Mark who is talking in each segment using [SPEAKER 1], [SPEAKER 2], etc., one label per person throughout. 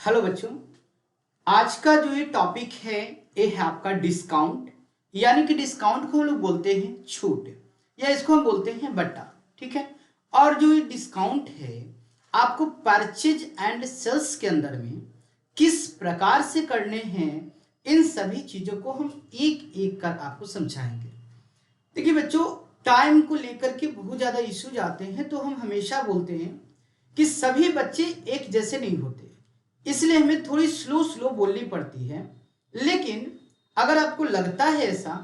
[SPEAKER 1] Hello बच्चों, आज का जो ये टॉपिक है ये है आपका डिस्काउंट। यानी कि डिस्काउंट को हम लोग बोलते हैं छूट या इसको हम बोलते हैं बट्टा। ठीक है। और जो ये डिस्काउंट है आपको परचेज एंड सेल्स के अंदर में किस प्रकार से करने हैं, इन सभी चीजों को हम एक एक कर आपको समझाएंगे। देखिए बच्चों, टाइम को लेकर के बहुत ज्यादा इश्यूज आते हैं, तो हम हमेशा बोलते हैं कि सभी बच्चे एक जैसे नहीं होते, इसलिए हमें थोड़ी स्लो स्लो बोलनी पड़ती है। लेकिन अगर आपको लगता है ऐसा,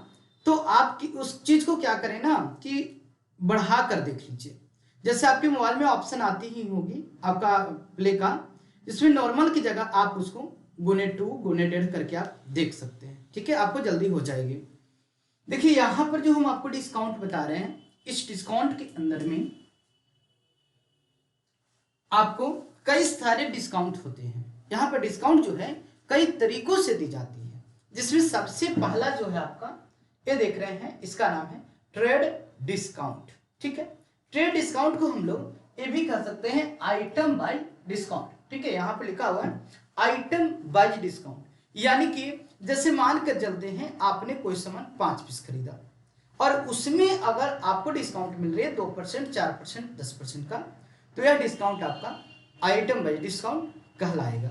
[SPEAKER 1] तो आप उस चीज को क्या करें ना कि बढ़ा कर देख लीजिए। जैसे आपके मोबाइल में ऑप्शन आती ही होगी आपका प्ले का, जिसमें नॉर्मल की जगह आप उसको गुने 2 गुने 1.5 करके आप देख सकते हैं। ठीक है, आपको जल्दी हो जाएगी। देखिए यहां पर जो हम आपको डिस्काउंट बता रहे हैं, इस डिस्काउंट के अंदर में आपको कई सारे डिस्काउंट होते हैं। यहाँ पर डिस्काउंट जो है कई तरीकों से दी जाती है, जिसमें सबसे पहला जो है आपका ये देख रहे हैं, इसका नाम है ट्रेड डिस्काउंट। ठीक है, ट्रेड डिस्काउंट को हम लोग ये भी कह सकते हैं आइटम वाइज डिस्काउंट। ठीक है, यहाँ पे लिखा हुआ है आइटम वाइज डिस्काउंट। यानी कि जैसे मान कर चलते हैं आपने कोई सामान 5 पीस खरीदा और उसमें अगर आपको डिस्काउंट मिल रही है 2%, 4%, 10% का, तो यह डिस्काउंट आपका आइटम वाइज डिस्काउंट कहलाएगा।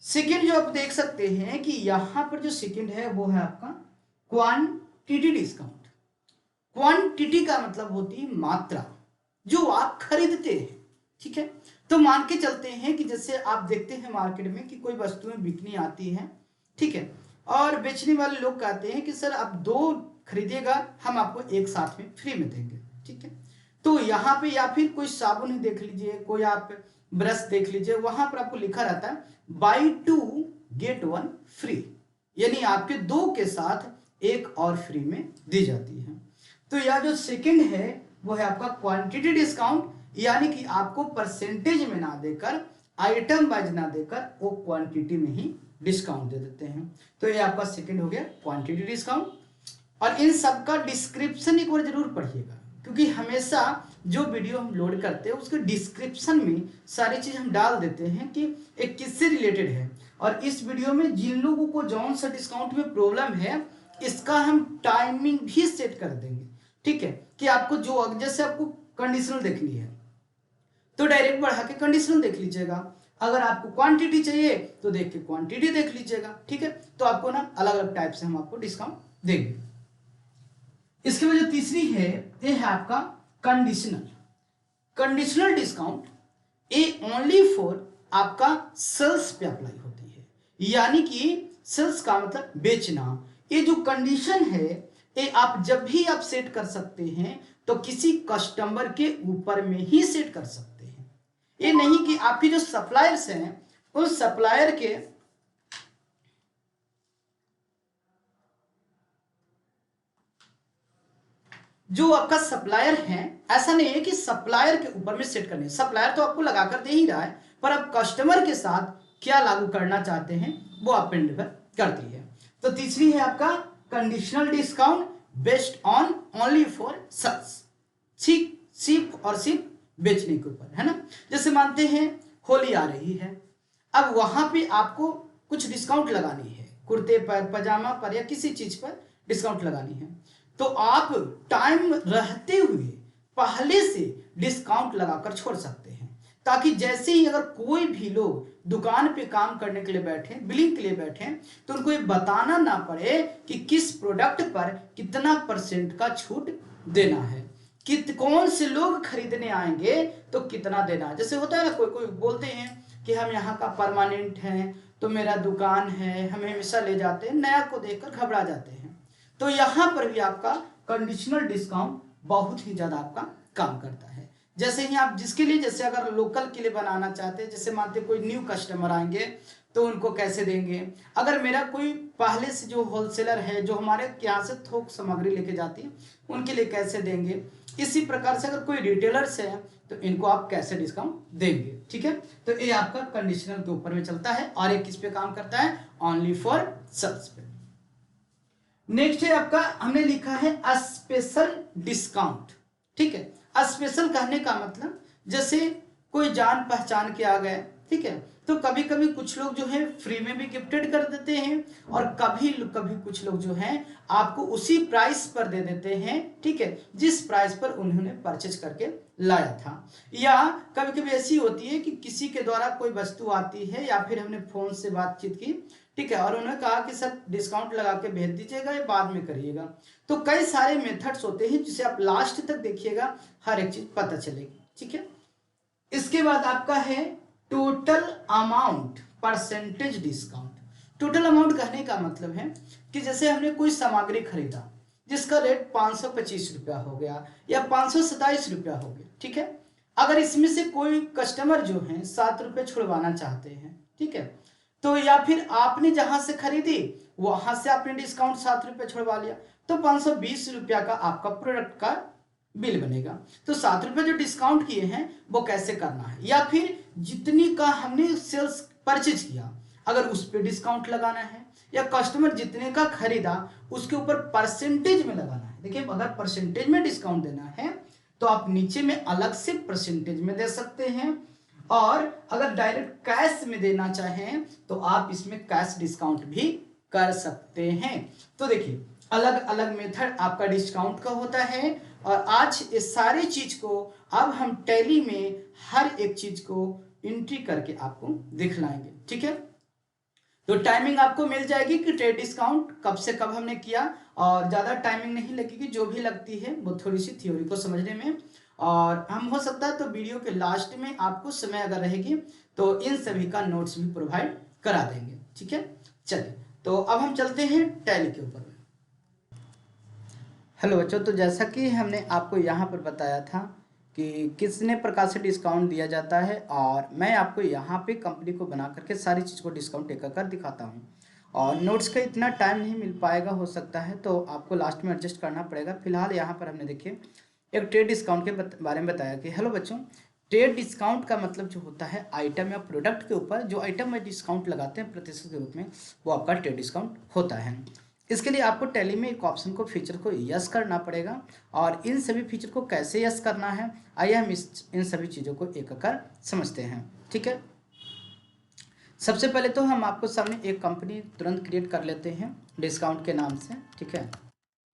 [SPEAKER 1] सेकेंड जो आप देख सकते हैं कि यहां पर जो सेकेंड है वो है आपका क्वांटिटी डिस्काउंट। क्वांटिटी का मतलब होती है मात्रा जो आप खरीदते हैं। ठीक है, तो मान के चलते हैं कि जैसे आप देखते हैं मार्केट में कि कोई वस्तुएं बिकनी आती हैं। ठीक है, और बेचने वाले लोग कहते हैं कि सर आप 2 खरीदिएगा, हम आपको एक साथ में फ्री में देंगे। ठीक है, तो यहाँ पे या फिर कोई साबुन ही देख लीजिए, कोई आप ब्रश देख लीजिए, वहां पर आपको लिखा रहता है बाई 2 गेट 1 फ्री, यानी आपके 2 के साथ एक और फ्री में दी जाती है। तो यह जो सेकंड है वो है आपका क्वांटिटी डिस्काउंट, यानी कि आपको परसेंटेज में ना देकर, आइटम वाइज ना देकर, वो क्वांटिटी में ही डिस्काउंट दे देते हैं। तो ये आपका सेकंड हो गया क्वांटिटी डिस्काउंट। और इन सब का डिस्क्रिप्शन एक बार जरूर पढ़िएगा, क्योंकि हमेशा जो वीडियो हम लोड करते हैं उसके डिस्क्रिप्शन में सारी चीज हम डाल देते हैं कि एक किससे रिलेटेड है। और इस वीडियो में जिन लोगों को जौन सा डिस्काउंट में प्रॉब्लम है, इसका हम टाइमिंग भी सेट कर देंगे। ठीक है, कि आपको जो जैसे आपको कंडीशनल देखनी है तो डायरेक्ट बढ़ा के कंडीशनल देख लीजिएगा, अगर आपको क्वांटिटी चाहिए तो देख के क्वांटिटी देख लीजिएगा। ठीक है, तो आपको ना अलग अलग टाइप से हम आपको डिस्काउंट देंगे। इसके बाद जो तीसरी है ये है आपका कंडीशनल। कंडीशनल डिस्काउंट ये ओनली फॉर आपका सेल्स पे अप्लाई होती है, यानी कि सेल्स का मतलब बेचना। ये जो कंडीशन है ये आप जब भी आप सेट कर सकते हैं तो किसी कस्टमर के ऊपर में ही सेट कर सकते हैं। ये नहीं कि आपके जो सप्लायर्स हैं उस सप्लायर के जो आपका सप्लायर है, ऐसा नहीं है कि सप्लायर के ऊपर में सेट करने, सप्लायर तो आपको लगाकर दे ही रहा है, पर आप कस्टमर के साथ क्या लागू करना चाहते हैं वो आप पे निर्भर करती है। तो तीसरी है आपका conditional discount based on only for sales, सिर्फ और सिर्फ बेचने के ऊपर, है ना। जैसे मानते हैं होली आ रही है, अब वहां पे आपको कुछ डिस्काउंट लगानी है, कुर्ते पर, पजामा पर, या किसी चीज पर डिस्काउंट लगानी है, तो आप टाइम रहते हुए पहले से डिस्काउंट लगाकर छोड़ सकते हैं, ताकि जैसे ही अगर कोई भी लोग दुकान पे काम करने के लिए बैठे, बिलिंग के लिए बैठे, तो उनको ये बताना ना पड़े कि किस प्रोडक्ट पर कितना % का छूट देना है, कौन से लोग खरीदने आएंगे तो कितना देना है। जैसे होता है ना, कोई कोई बोलते हैं कि हम यहाँ का परमानेंट हैं, तो मेरा दुकान है, हमें हमेशा ले जाते हैं, नया को देखकर घबरा जाते हैं। तो यहां पर भी आपका कंडीशनल डिस्काउंट बहुत ही ज्यादा आपका काम करता है। जैसे ही आप जिसके लिए, जैसे अगर लोकल के लिए बनाना चाहते हैं, जैसे मानते कोई न्यू कस्टमर आएंगे तो उनको कैसे देंगे, अगर मेरा कोई पहले से जो होलसेलर है जो हमारे यहाँ से थोक सामग्री लेके जाती है उनके लिए कैसे देंगे, इसी प्रकार से अगर कोई रिटेलर्स है तो इनको आप कैसे डिस्काउंट देंगे। ठीक है, तो ये आपका कंडीशनल के ऊपर में चलता है, और ये किस पे काम करता है, ओनली फॉर सेल्स पे। नेक्स्ट है आपका, हमने लिखा है स्पेशल डिस्काउंट। ठीक है, स्पेशल कहने का मतलब जैसे कोई जान पहचान के आ गए, ठीक है। तो कभी कभी कुछ लोग जो है फ्री में भी गिफ्टेड कर देते हैं, और कभी कभी कुछ लोग जो हैं आपको उसी प्राइस पर दे देते हैं, ठीक है, जिस प्राइस पर उन्होंने परचेज करके लाया था। या कभी कभी ऐसी होती है कि किसी के द्वारा कोई वस्तु आती है, या फिर हमने फोन से बातचीत की, ठीक है, और उन्होंने कहा कि सर डिस्काउंट लगा के भेज दीजिएगा या बाद में करिएगा। तो कई सारे मेथड्स होते हैं जिसे आप लास्ट तक देखिएगा, हर एक चीज पता चलेगी, ठीक है। इसके बाद आपका है total amount percentage discount. Total amount कहने का मतलब है कि जैसे हमने कोई सामग्री खरीदा जिसका रेट 525 रुपया हो गया या 527 रुपया हो गया, ठीक है। अगर इसमें से कोई कस्टमर जो है 7 रुपये छुड़वाना चाहते हैं, ठीक है, तो या फिर आपने जहां से खरीदी वहां से आपने डिस्काउंट 7 रुपये छुड़वा लिया, तो 520 रुपया का आपका प्रोडक्ट का बिल बनेगा। तो 7 रुपये जो डिस्काउंट किए हैं वो कैसे करना है, या फिर जितनी का हमने सेल्स परचेज किया अगर उस पर डिस्काउंट लगाना है, या कस्टमर जितने का खरीदा उसके ऊपर परसेंटेज में लगाना है। देखिए अगर परसेंटेज में डिस्काउंट देना है तो आप नीचे में अलग से परसेंटेज में दे सकते हैं, और अगर डायरेक्ट कैश में देना चाहें तो आप इसमें कैश डिस्काउंट भी कर सकते हैं। तो देखिए अलग अलग मेथड आपका डिस्काउंट का होता है, और आज इस सारी चीज को अब हम टैली में हर एक चीज को एंट्री करके आपको दिखलाएंगे, ठीक है। तो टाइमिंग आपको मिल जाएगी कि ट्रेड डिस्काउंट कब से कब हमने किया, और ज़्यादा टाइमिंग नहीं लगेगी, जो भी लगती है वो थोड़ी सी थ्योरी को समझने में, और हम हो सकता है तो वीडियो के लास्ट में आपको समय अगर रहेगी तो इन सभी का नोट्स भी प्रोवाइड करा देंगे, ठीक है। चलिए तो अब हम चलते हैं टैली के ऊपर। हेलो बच्चों, तो जैसा कि हमने आपको यहाँ पर बताया था कि कितने प्रकार से डिस्काउंट दिया जाता है, और मैं आपको यहाँ पे कंपनी को बना करके सारी चीज़ को डिस्काउंट एक कर दिखाता हूँ, और नोट्स का इतना टाइम नहीं मिल पाएगा, हो सकता है तो आपको लास्ट में एडजस्ट करना पड़ेगा। फिलहाल यहाँ पर हमने देखिए एक ट्रेड डिस्काउंट के बारे में बताया कि हेलो बच्चों, ट्रेड डिस्काउंट का मतलब जो होता है आइटम या प्रोडक्ट के ऊपर जो आइटम में डिस्काउंट लगाते हैं प्रतिशत के रूप में, वो आपका ट्रेड डिस्काउंट होता है। इसके लिए आपको टैली में एक ऑप्शन को फीचर को यस करना पड़ेगा, और इन सभी फीचर को कैसे यस करना है आइए हम इन सभी चीज़ों को एक कर समझते हैं, ठीक है। सबसे पहले तो हम आपको सामने एक कंपनी तुरंत क्रिएट कर लेते हैं डिस्काउंट के नाम से, ठीक है,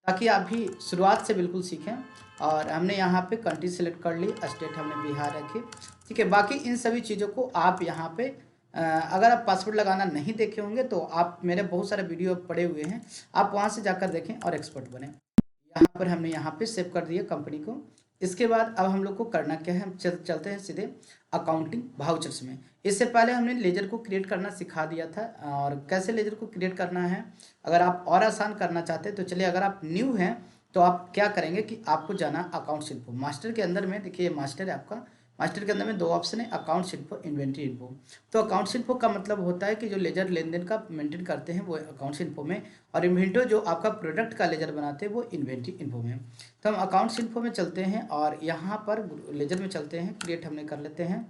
[SPEAKER 1] ताकि आप भी शुरुआत से बिल्कुल सीखें। और हमने यहाँ पे कंट्री सेलेक्ट कर ली, स्टेट हमने बिहार रखी, ठीक है। बाकी इन सभी चीज़ों को आप यहाँ पे अगर आप पासवर्ड लगाना नहीं देखे होंगे तो आप मेरे बहुत सारे वीडियो पड़े हुए हैं, आप वहाँ से जाकर देखें और एक्सपर्ट बने। यहाँ पर हमने यहाँ पे सेव कर दिया कंपनी को। इसके बाद अब हम लोग को करना क्या है, हम चलते हैं सीधे अकाउंटिंग वाउचर्स में। इससे पहले हमने लेजर को क्रिएट करना सिखा दिया था, और कैसे लेजर को क्रिएट करना है अगर आप और आसान करना चाहते हैं तो चलिए, अगर आप न्यू हैं तो आप क्या करेंगे कि आपको जाना अकाउंट इन्फो मास्टर के अंदर में। देखिए मास्टर है आपका, मास्टर के अंदर में दो ऑप्शन है, अकाउंट्स इन्फो, इन्वेंट्री इन्फो। तो अकाउंट्स इन्फो का मतलब होता है कि जो लेजर लेन देन का मेंटेन करते हैं वो अकाउंट्स इन्फो में, और इन्वेंटो जो आपका प्रोडक्ट का लेजर बनाते हैं वो इन्वेंट्री इन्फो में। तो हम अकाउंट्स इन्फो में चलते हैं, और यहाँ पर लेजर में चलते हैं, क्रिएट हमने कर लेते हैं।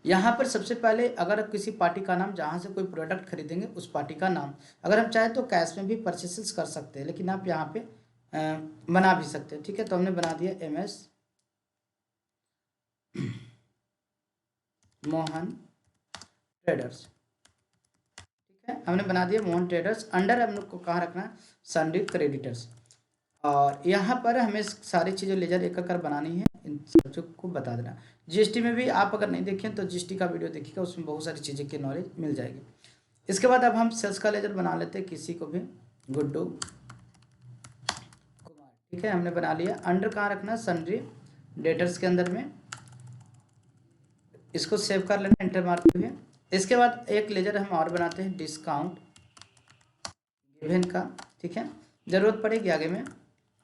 [SPEAKER 1] यहाँ पर सबसे पहले अगर किसी पार्टी का नाम, जहाँ से कोई प्रोडक्ट खरीदेंगे उस पार्टी का नाम, अगर हम चाहें तो कैश में भी परचेसेस कर सकते हैं, लेकिन आप यहाँ पे बना भी सकते हैं, ठीक है। तो हमने बना दिया MS मोहन ट्रेडर्स, ठीक है, हमने बना दिया मोहन ट्रेडर्स। अंडर हम लोग को कहाँ रखना है, सन्डे क्रेडिटर्स। और यहाँ पर हमें सारी चीज़ें लेजर एक कर बनानी है, इन सबको को बता देना। GST में भी आप अगर नहीं देखें तो GST का वीडियो देखिएगा, उसमें बहुत सारी चीज़ें की नॉलेज मिल जाएगी। इसके बाद अब हम सेल्स का लेजर बना लेते हैं, किसी को भी, गुड्डू कुमार, ठीक है, हमने बना लिया। अंडर कहाँ रखना, सन्ड्री डेटर्स के अंदर में, इसको सेव कर लेना एंटर मारते हुए। इसके बाद एक लेजर हम और बनाते हैं, डिस्काउंट गिवन का, ठीक है, ज़रूरत पड़ेगी आगे में।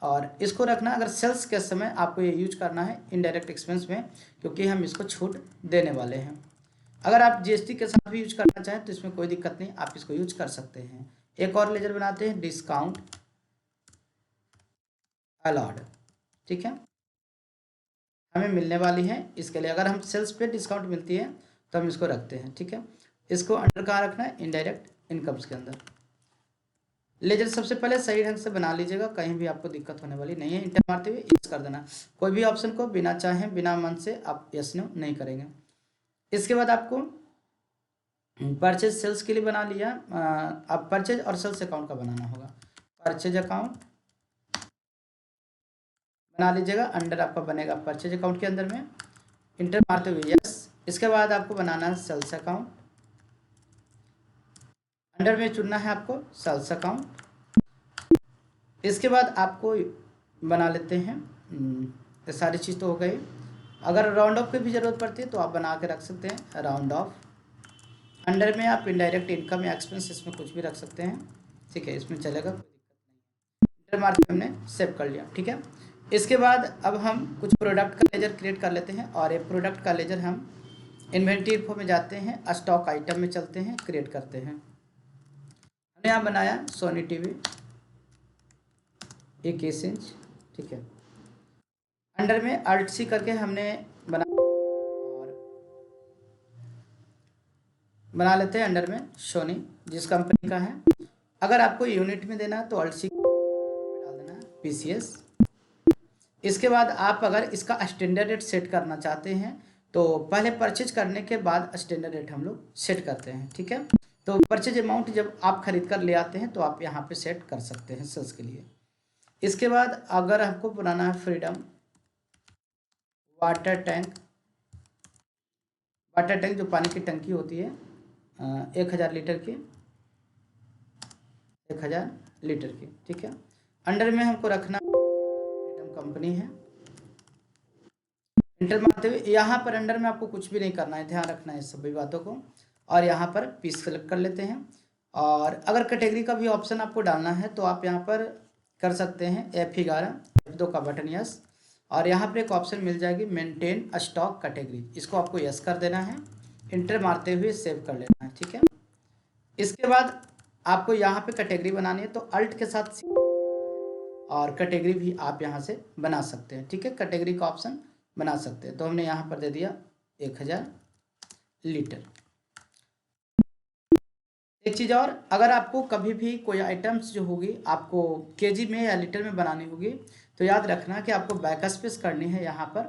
[SPEAKER 1] और इसको रखना अगर सेल्स के समय आपको ये यूज करना है इनडायरेक्ट एक्सपेंस में, क्योंकि हम इसको छूट देने वाले हैं। अगर आप GST के साथ भी यूज करना चाहें तो इसमें कोई दिक्कत नहीं, आप इसको यूज कर सकते हैं। एक और लेजर बनाते हैं, डिस्काउंट अलाउड, ठीक है, हमें मिलने वाली है। इसके लिए अगर हम सेल्स पे डिस्काउंट मिलती है तो हम इसको रखते हैं, ठीक है। इसको अंडर कहाँ रखना है, इनडायरेक्ट इनकम्स के अंदर। लेजर सबसे पहले सही ढंग से बना लीजिएगा, कहीं भी आपको दिक्कत होने वाली नहीं है। इंटर मारते हुए यूज कर देना, कोई भी ऑप्शन को बिना चाहे बिना मन से आप यस नो नहीं करेंगे। इसके बाद आपको परचेज सेल्स के लिए बना लिया, अब परचेज और सेल्स अकाउंट का बनाना होगा। परचेज अकाउंट बना लीजिएगा, अंडर आपका बनेगा परचेज अकाउंट के अंदर में, इंटर मारते हुए यस। इसके बाद आपको बनाना है सेल्स अकाउंट, अंडर में चुनना है आपको सेल्स अकाउंट। इसके बाद आपको बना लेते हैं, ये सारी चीज़ तो हो गई। अगर राउंड ऑफ की भी ज़रूरत पड़ती है तो आप बना के रख सकते हैं राउंड ऑफ। अंडर में आप इनडायरेक्ट इनकम या एक्सपेंस इसमें कुछ भी रख सकते हैं, ठीक है, इसमें चलेगा, कोई दिक्कत नहीं। इंटर मार्क हमने सेव कर लिया, ठीक है। इसके बाद अब हम कुछ प्रोडक्ट का लेजर क्रिएट कर लेते हैं, और ये प्रोडक्ट का लेजर हम इन्वेंटरी इन्फो में जाते हैं, स्टॉक आइटम में चलते हैं, क्रिएट करते हैं। हमने यहाँ बनाया सोनी टीवी 21 इंच, ठीक है। अंडर में अल्ट सी करके हमने बना और बना लेते हैं अंडर में सोनी, जिस कंपनी का है। अगर आपको यूनिट में देना है तो अल्ट सी डाल देना है PCS। इसके बाद आप अगर इसका स्टैंडर्ड रेट सेट करना चाहते हैं तो पहले परचेज करने के बाद स्टैंडर्ड रेट हम लोग सेट करते हैं, ठीक है। तो परचेज अमाउंट जब आप खरीद कर ले आते हैं तो आप यहाँ पे सेट कर सकते हैं सेल्स के लिए। इसके बाद अगर हमको बनाना है freedom water tank, water tank जो पानी की टंकी होती है 1000 लीटर की, 1000 लीटर की, ठीक है। अंडर में हमको रखना फ्रीडम कंपनी है, इंटर मारते हुए यहाँ पर अंडर में आपको कुछ भी नहीं करना है, ध्यान रखना है सभी बातों को। और यहाँ पर पीस सेलेक्ट कर लेते हैं, और अगर कैटेगरी का भी ऑप्शन आपको डालना है तो आप यहाँ पर कर सकते हैं F11 F2 का बटन यस, और यहाँ पर एक ऑप्शन मिल जाएगी मेंटेन स्टॉक कैटेगरी, इसको आपको यस कर देना है, इंटर मारते हुए सेव कर लेना है, ठीक है। इसके बाद आपको यहाँ पे कैटेगरी बनानी है तो अल्ट के साथ और कैटेगरी भी आप यहाँ से बना सकते हैं, ठीक है, कैटेगरी का ऑप्शन बना सकते हैं। तो हमने यहाँ पर दे दिया 1000 लीटर। एक चीज़ और, अगर आपको कभी भी कोई आइटम्स जो होगी आपको केजी में या लीटर में बनानी होगी तो याद रखना कि आपको बैक स्पेस करनी है यहाँ पर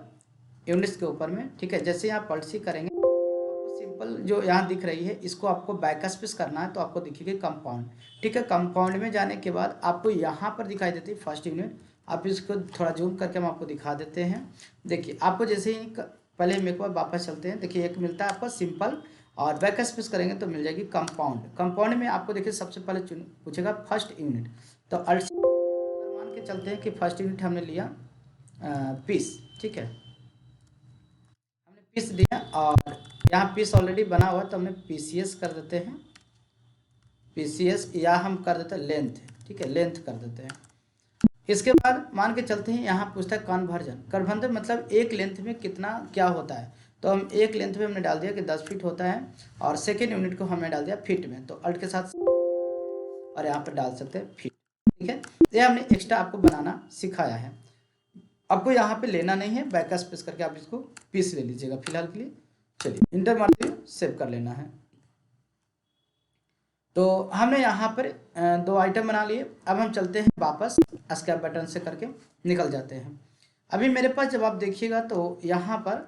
[SPEAKER 1] यूनिट्स के ऊपर में, ठीक है। जैसे यहाँ पॉलिसी करेंगे आपको सिंपल जो यहाँ दिख रही है इसको आपको बैक स्पेस करना है तो आपको दिखेगी कंपाउंड, ठीक है। कंपाउंड में जाने के बाद आपको यहाँ पर दिखाई देती है फर्स्ट यूनिट, आप इसको थोड़ा जूम करके हम आपको दिखा देते हैं। देखिए आपको जैसे ही पहले हम एक बार वापस चलते हैं, देखिए एक मिलता है आपको सिंपल, और बैक स्पेस करेंगे तो मिल जाएगी कंपाउंड। कंपाउंड में आपको देखिए सबसे पहले पूछेगा फर्स्ट यूनिट, तो अल्ट मान के चलते हैं कि फर्स्ट यूनिट हमने लिया पीस, ठीक है, हमने पीस दिया, और यहाँ पीस ऑलरेडी बना हुआ तो हमने PCS कर देते हैं, PCS, या हम कर देते हैं लेंथ, ठीक है, लेंथ कर देते हैं। इसके बाद मान के चलते हैं यहाँ पूछता है कन्वर्जन, कन्वर्जन मतलब एक लेंथ में कितना क्या होता है, तो हम एक लेंथ में हमने डाल दिया कि 10 फीट होता है, और सेकेंड यूनिट को हमने डाल दिया फीट में, तो अल्ट के साथ और यहाँ पर डाल सकते हैं फीट, ठीक है। ये हमने एक्स्ट्रा आपको बनाना सिखाया है, आपको यहाँ पे लेना नहीं है, बैक स्पेस करके आप इसको पीस ले लीजिएगा फिलहाल के लिए। चलिए इंटर मारते हुए सेव कर लेना है। तो हमने यहाँ पर 2 आइटम बना लिए, अब हम चलते हैं वापस एस्केप बटन से करके निकल जाते हैं। अभी मेरे पास जब आप देखिएगा तो यहाँ पर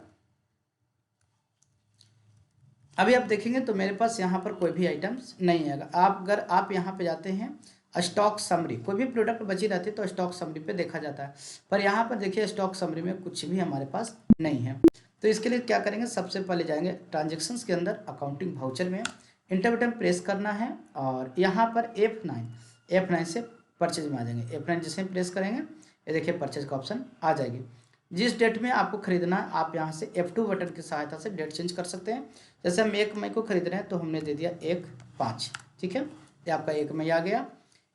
[SPEAKER 1] अभी आप देखेंगे तो मेरे पास यहाँ पर कोई भी आइटम्स नहीं है। अगर आप यहाँ पे जाते हैं स्टॉक समरी, कोई भी प्रोडक्ट बची रहती है तो स्टॉक समरी पे देखा जाता है, पर यहाँ पर देखिए स्टॉक समरी में कुछ भी हमारे पास नहीं है। तो इसके लिए क्या करेंगे, सबसे पहले जाएंगे ट्रांजेक्शन्स के अंदर अकाउंटिंग वाउचर में, इंटर बटन प्रेस करना है, और यहाँ पर F9 से परचेज में आ जाएंगे। F9 जैसे प्रेस करेंगे ये देखिए परचेज का ऑप्शन आ जाएगी। जिस डेट में आपको खरीदना है आप यहाँ से F2 बटन की सहायता से डेट चेंज कर सकते हैं। जैसे हम 1 मई को खरीद रहे हैं तो हमने दे दिया 1/5, ठीक है, ये आपका 1 मई आ गया।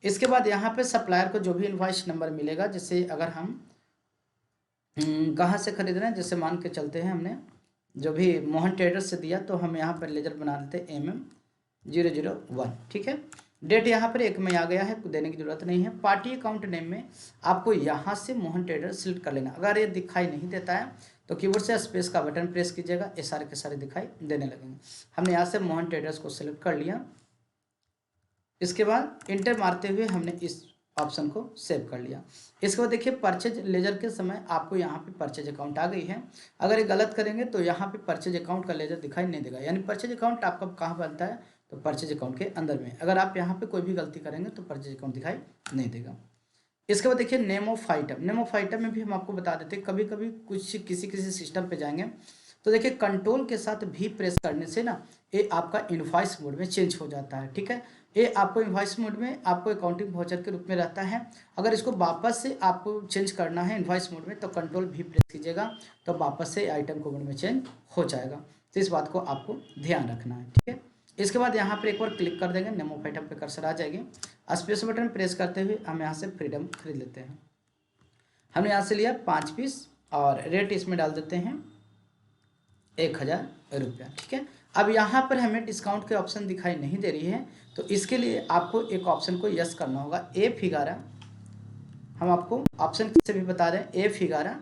[SPEAKER 1] इसके बाद यहाँ पे सप्लायर को जो भी इनवॉइस नंबर मिलेगा, जैसे अगर हम कहाँ से खरीद रहे हैं, जैसे मान के चलते हैं हमने जो भी मोहन ट्रेडर्स से दिया तो हम यहाँ पर लेजर बना लेते हैं MM001, ठीक है। डेट यहाँ पर 1 मई आ गया है, देने की जरूरत नहीं है। पार्टी अकाउंट नेम में आपको यहाँ से मोहन ट्रेडर सिलेक्ट कर लेना। अगर ये दिखाई नहीं देता है तो कीबोर्ड से स्पेस का बटन प्रेस कीजिएगा, ये सारे के सारे दिखाई देने लगेंगे। हमने यहाँ से मोहन ट्रेडर्स को सिलेक्ट कर लिया। इसके बाद इंटर मारते हुए हमने इस ऑप्शन को सेव कर लिया। इसके बाद देखिए परचेज लेजर के समय आपको यहाँ पे परचेज अकाउंट आ गई है। अगर ये गलत करेंगे तो यहाँ पे परचेज अकाउंट का लेजर दिखाई नहीं देगा, यानी परचेज अकाउंट आपका कहाँ बनता है, तो परचेज अकाउंट के अंदर में। अगर आप यहाँ पे कोई भी गलती करेंगे तो परचेज अकाउंट दिखाई नहीं देगा। इसके बाद देखिए name of item. Name of item में भी हम आपको बता देते हैं, कभी कभी कुछ किसी सिस्टम पे जाएंगे तो देखिए कंट्रोल के साथ भी प्रेस करने से ना ये आपका इनवॉइस मोड में चेंज हो जाता है। ठीक है, ये आपको इनवॉइस मोड में आपको अकाउंटिंग वाउचर के रूप में रहता है। अगर इसको वापस से आपको चेंज करना है इनवॉइस मोड में तो कंट्रोल भी प्रेस कीजिएगा, तो वापस से आइटम कोड में चेंज हो जाएगा। तो इस बात को आपको ध्यान रखना है। ठीक है, इसके बाद यहाँ पर एक बार क्लिक कर देंगे, नेम ऑफ आइटम पे कर्सर आ जाएगी। स्पेस बटन प्रेस करते हुए हम यहाँ से फ्रीडम खरीद लेते हैं। हमने यहाँ से लिया 5 पीस और रेट इसमें डाल देते हैं 1000 रुपया। ठीक है, अब यहाँ पर हमें डिस्काउंट के ऑप्शन दिखाई नहीं दे रही है, तो इसके लिए आपको एक ऑप्शन को यस करना होगा। F11 हम आपको ऑप्शन से भी बता रहे हैं, F11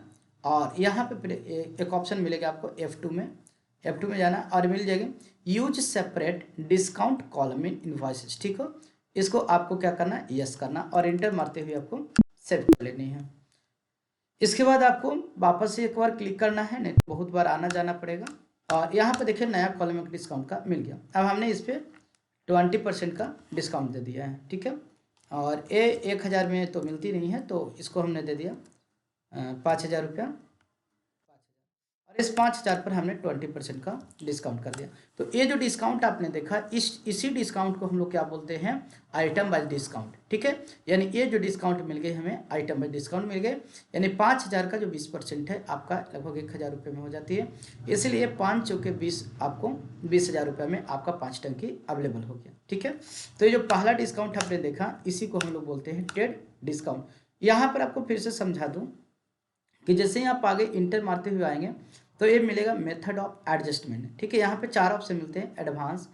[SPEAKER 1] और यहाँ पे एक ऑप्शन मिलेगा आपको F2 में। F2 में जाना और मिल जाएगी use separate discount column in invoices. ठीक हो, इसको आपको क्या करना है, यस करना और इंटर मारते हुए आपको सेव कर लेनी है। इसके बाद आपको वापस से एक बार क्लिक करना है, नहीं तो बहुत बार आना जाना पड़ेगा। और यहाँ पे देखिए नया कॉलम एक डिस्काउंट का मिल गया। अब हमने इस पर 20% का डिस्काउंट दे दिया है। ठीक है, और ये 1000 में तो मिलती नहीं है, तो इसको हमने दे दिया 5000 रुपया, और इस 5000 पर हमने 20% का डिस्काउंट कर दिया। तो ये जो डिस्काउंट आपने देखा, इसी डिस्काउंट को हम लोग क्या बोलते हैं, आइटम वाइज डिस्काउंट। ठीक है, यानी ये जो डिस्काउंट मिल गए हमें, आइटम वाइज डिस्काउंट मिल गए, यानी 5000 का जो 20% है आपका लगभग 1000 रुपये में हो जाती है। इसलिए 5 चौके 20, आपको 20000 रुपये में आपका 5 टंकी अवेलेबल हो गया। ठीक है, तो ये जो पहला डिस्काउंट आपने देखा, इसी को हम लोग बोलते हैं ट्रेड डिस्काउंट। यहाँ पर आपको फिर से समझा दूँ कि जैसे ही आप आगे इंटर मारते हुए आएंगे तो ये मिलेगा मेथड ऑफ एडजस्टमेंट। ठीक है, यहाँ पे 4 ऑप्शन मिलते हैं, advance,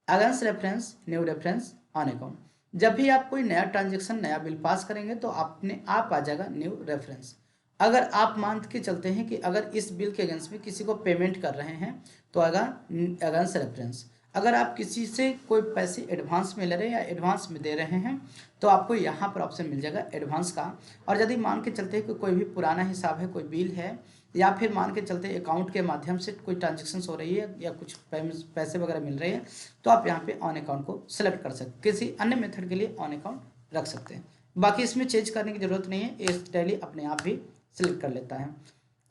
[SPEAKER 1] against reference, new reference, on account. जब भी आप कोई नया ट्रांजेक्शन, नया बिल पास करेंगे तो अपने आप आ जाएगा न्यू रेफरेंस। अगर आप मान के चलते हैं कि अगर इस बिल के अगेंस्ट में किसी को पेमेंट कर रहे हैं तो आएगा अगेंस्ट रेफरेंस। अगर आप किसी से कोई पैसे एडवांस में ले रहे हैं या एडवांस में दे रहे हैं तो आपको यहाँ पर ऑप्शन मिल जाएगा एडवांस का। और यदि मान के चलते हैं कि कोई भी पुराना हिसाब है, कोई बिल है, या फिर मान के चलते अकाउंट के माध्यम से कोई ट्रांजेक्शन्स हो रही है या कुछ पैसे वगैरह मिल रहे हैं, तो आप यहाँ पे ऑन अकाउंट को सेलेक्ट कर सकते, किसी अन्य मेथड के लिए ऑन अकाउंट रख सकते हैं। बाकी इसमें चेंज करने की जरूरत नहीं है, ये टैली अपने आप भी सिलेक्ट कर लेता है।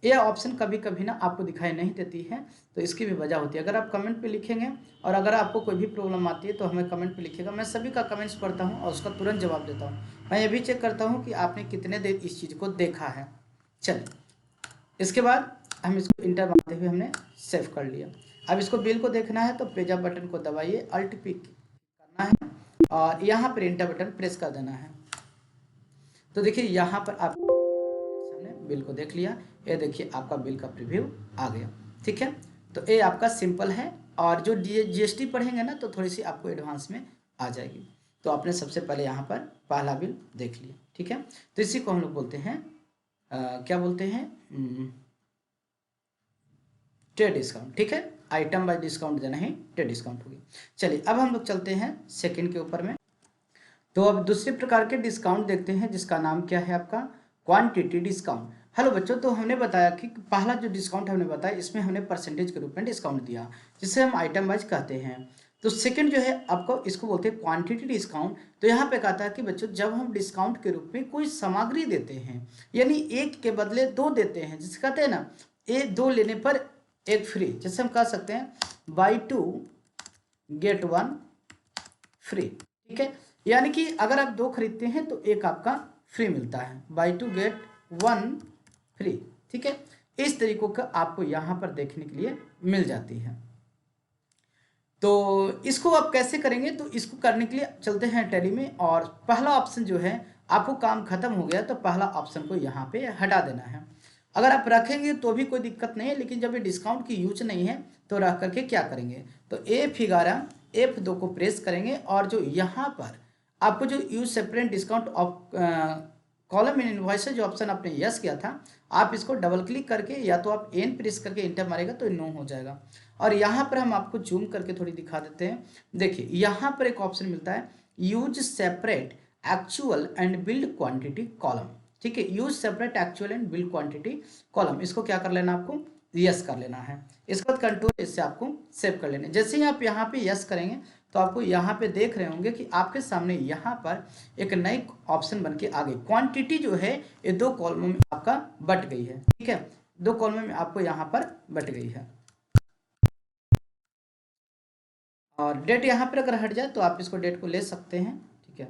[SPEAKER 1] ये ऑप्शन कभी कभी ना आपको दिखाई नहीं देती है, तो इसकी भी वजह होती है। अगर आप कमेंट पे लिखेंगे और अगर आपको कोई भी प्रॉब्लम आती है तो हमें कमेंट पे लिखिएगा, मैं सभी का कमेंट्स पढ़ता हूँ और उसका तुरंत जवाब देता हूँ। मैं ये भी चेक करता हूँ कि आपने कितने देर इस चीज़ को देखा है। चलिए, इसके बाद हम इसको इंटर मारते हुए हमने सेव कर लिया। अब इसको बिल को देखना है तो पेज अप बटन को दबाइए, अल्ट पिक करना है और यहाँ पर इंटर बटन प्रेस कर देना है। तो देखिए यहाँ पर आप बिल को देख लिया, ये देखिए आपका बिल का प्रीव्यू आ गया। ठीक है, तो ये आपका सिंपल है, और जो जीएसटी पढ़ेंगे ना तो थोड़ी सी आपको एडवांस में आ जाएगी। तो आपने सबसे पहले यहाँ पर पहला बिल देख लिया। ठीक है, तो इसी को हम लोग बोलते हैं क्या बोलते हैं, ट्रेड डिस्काउंट। ठीक है, आइटम बाय डिस्काउंट देना ही ट्रेड डिस्काउंट होगी। चलिए अब हम लोग चलते हैं सेकंड के ऊपर में। तो अब दूसरे प्रकार के डिस्काउंट देखते हैं, जिसका नाम क्या है आपका, क्वांटिटी डिस्काउंट। हेलो बच्चों, तो हमने बताया कि पहला जो डिस्काउंट हमने बताया इसमें हमने परसेंटेज के रूप में डिस्काउंट दिया, जिसे हम आइटम वाइज कहते हैं। तो सेकंड जो है आपको इसको बोलते हैं क्वांटिटी डिस्काउंट। तो यहाँ पे कहता है कि बच्चों जब हम डिस्काउंट के रूप में कोई सामग्री देते हैं, यानी एक के बदले 2 देते हैं, जिसे कहते हैं ना, एक 2 लेने पर एक फ्री, जैसे हम कह सकते हैं बाई 2 गेट 1 फ्री। ठीक है, यानी कि अगर आप 2 खरीदते हैं तो एक आपका फ्री मिलता है, बाई 2 गेट 1 फ्री। ठीक है, इस तरीकों का आपको यहाँ पर देखने के लिए मिल जाती है। तो इसको आप कैसे करेंगे, तो इसको करने के लिए चलते हैं टैली में, और पहला ऑप्शन जो है आपको काम खत्म हो गया तो पहला ऑप्शन को यहाँ पे हटा देना है। अगर आप रखेंगे तो भी कोई दिक्कत नहीं है, लेकिन जब ये डिस्काउंट की यूज नहीं है तो रख करके क्या करेंगे, तो F11 F2 को प्रेस करेंगे और जो यहाँ पर आपको जो use separate discount of column in invoices जो ऑप्शन आपने यस किया था, आप इसको डबल क्लिक करके या तो आप एन प्रेस करके इंटर मारेगा तो नो हो जाएगा। और यहाँ पर हम आपको जूम करके थोड़ी दिखा देते हैं। देखिए यहाँ पर एक ऑप्शन मिलता है use separate actual and build quantity column. ठीक है, use separate actual and build quantity column, इसको क्या कर लेना आपको, यस कर लेना है। इसके बाद कंट्रोल इससे आपको सेव कर लेना है। जैसे ही आप यहाँ पे यस करेंगे तो आपको यहाँ पे देख रहे होंगे कि आपके सामने यहाँ पर एक नई ऑप्शन बन के आ गई। क्वांटिटी जो है ये 2 कॉलमों में आपका बट गई है। ठीक है, 2 कॉलमों में आपको यहाँ पर बट गई है। और डेट यहाँ पर अगर हट जाए तो आप इसको डेट को ले सकते हैं। ठीक है,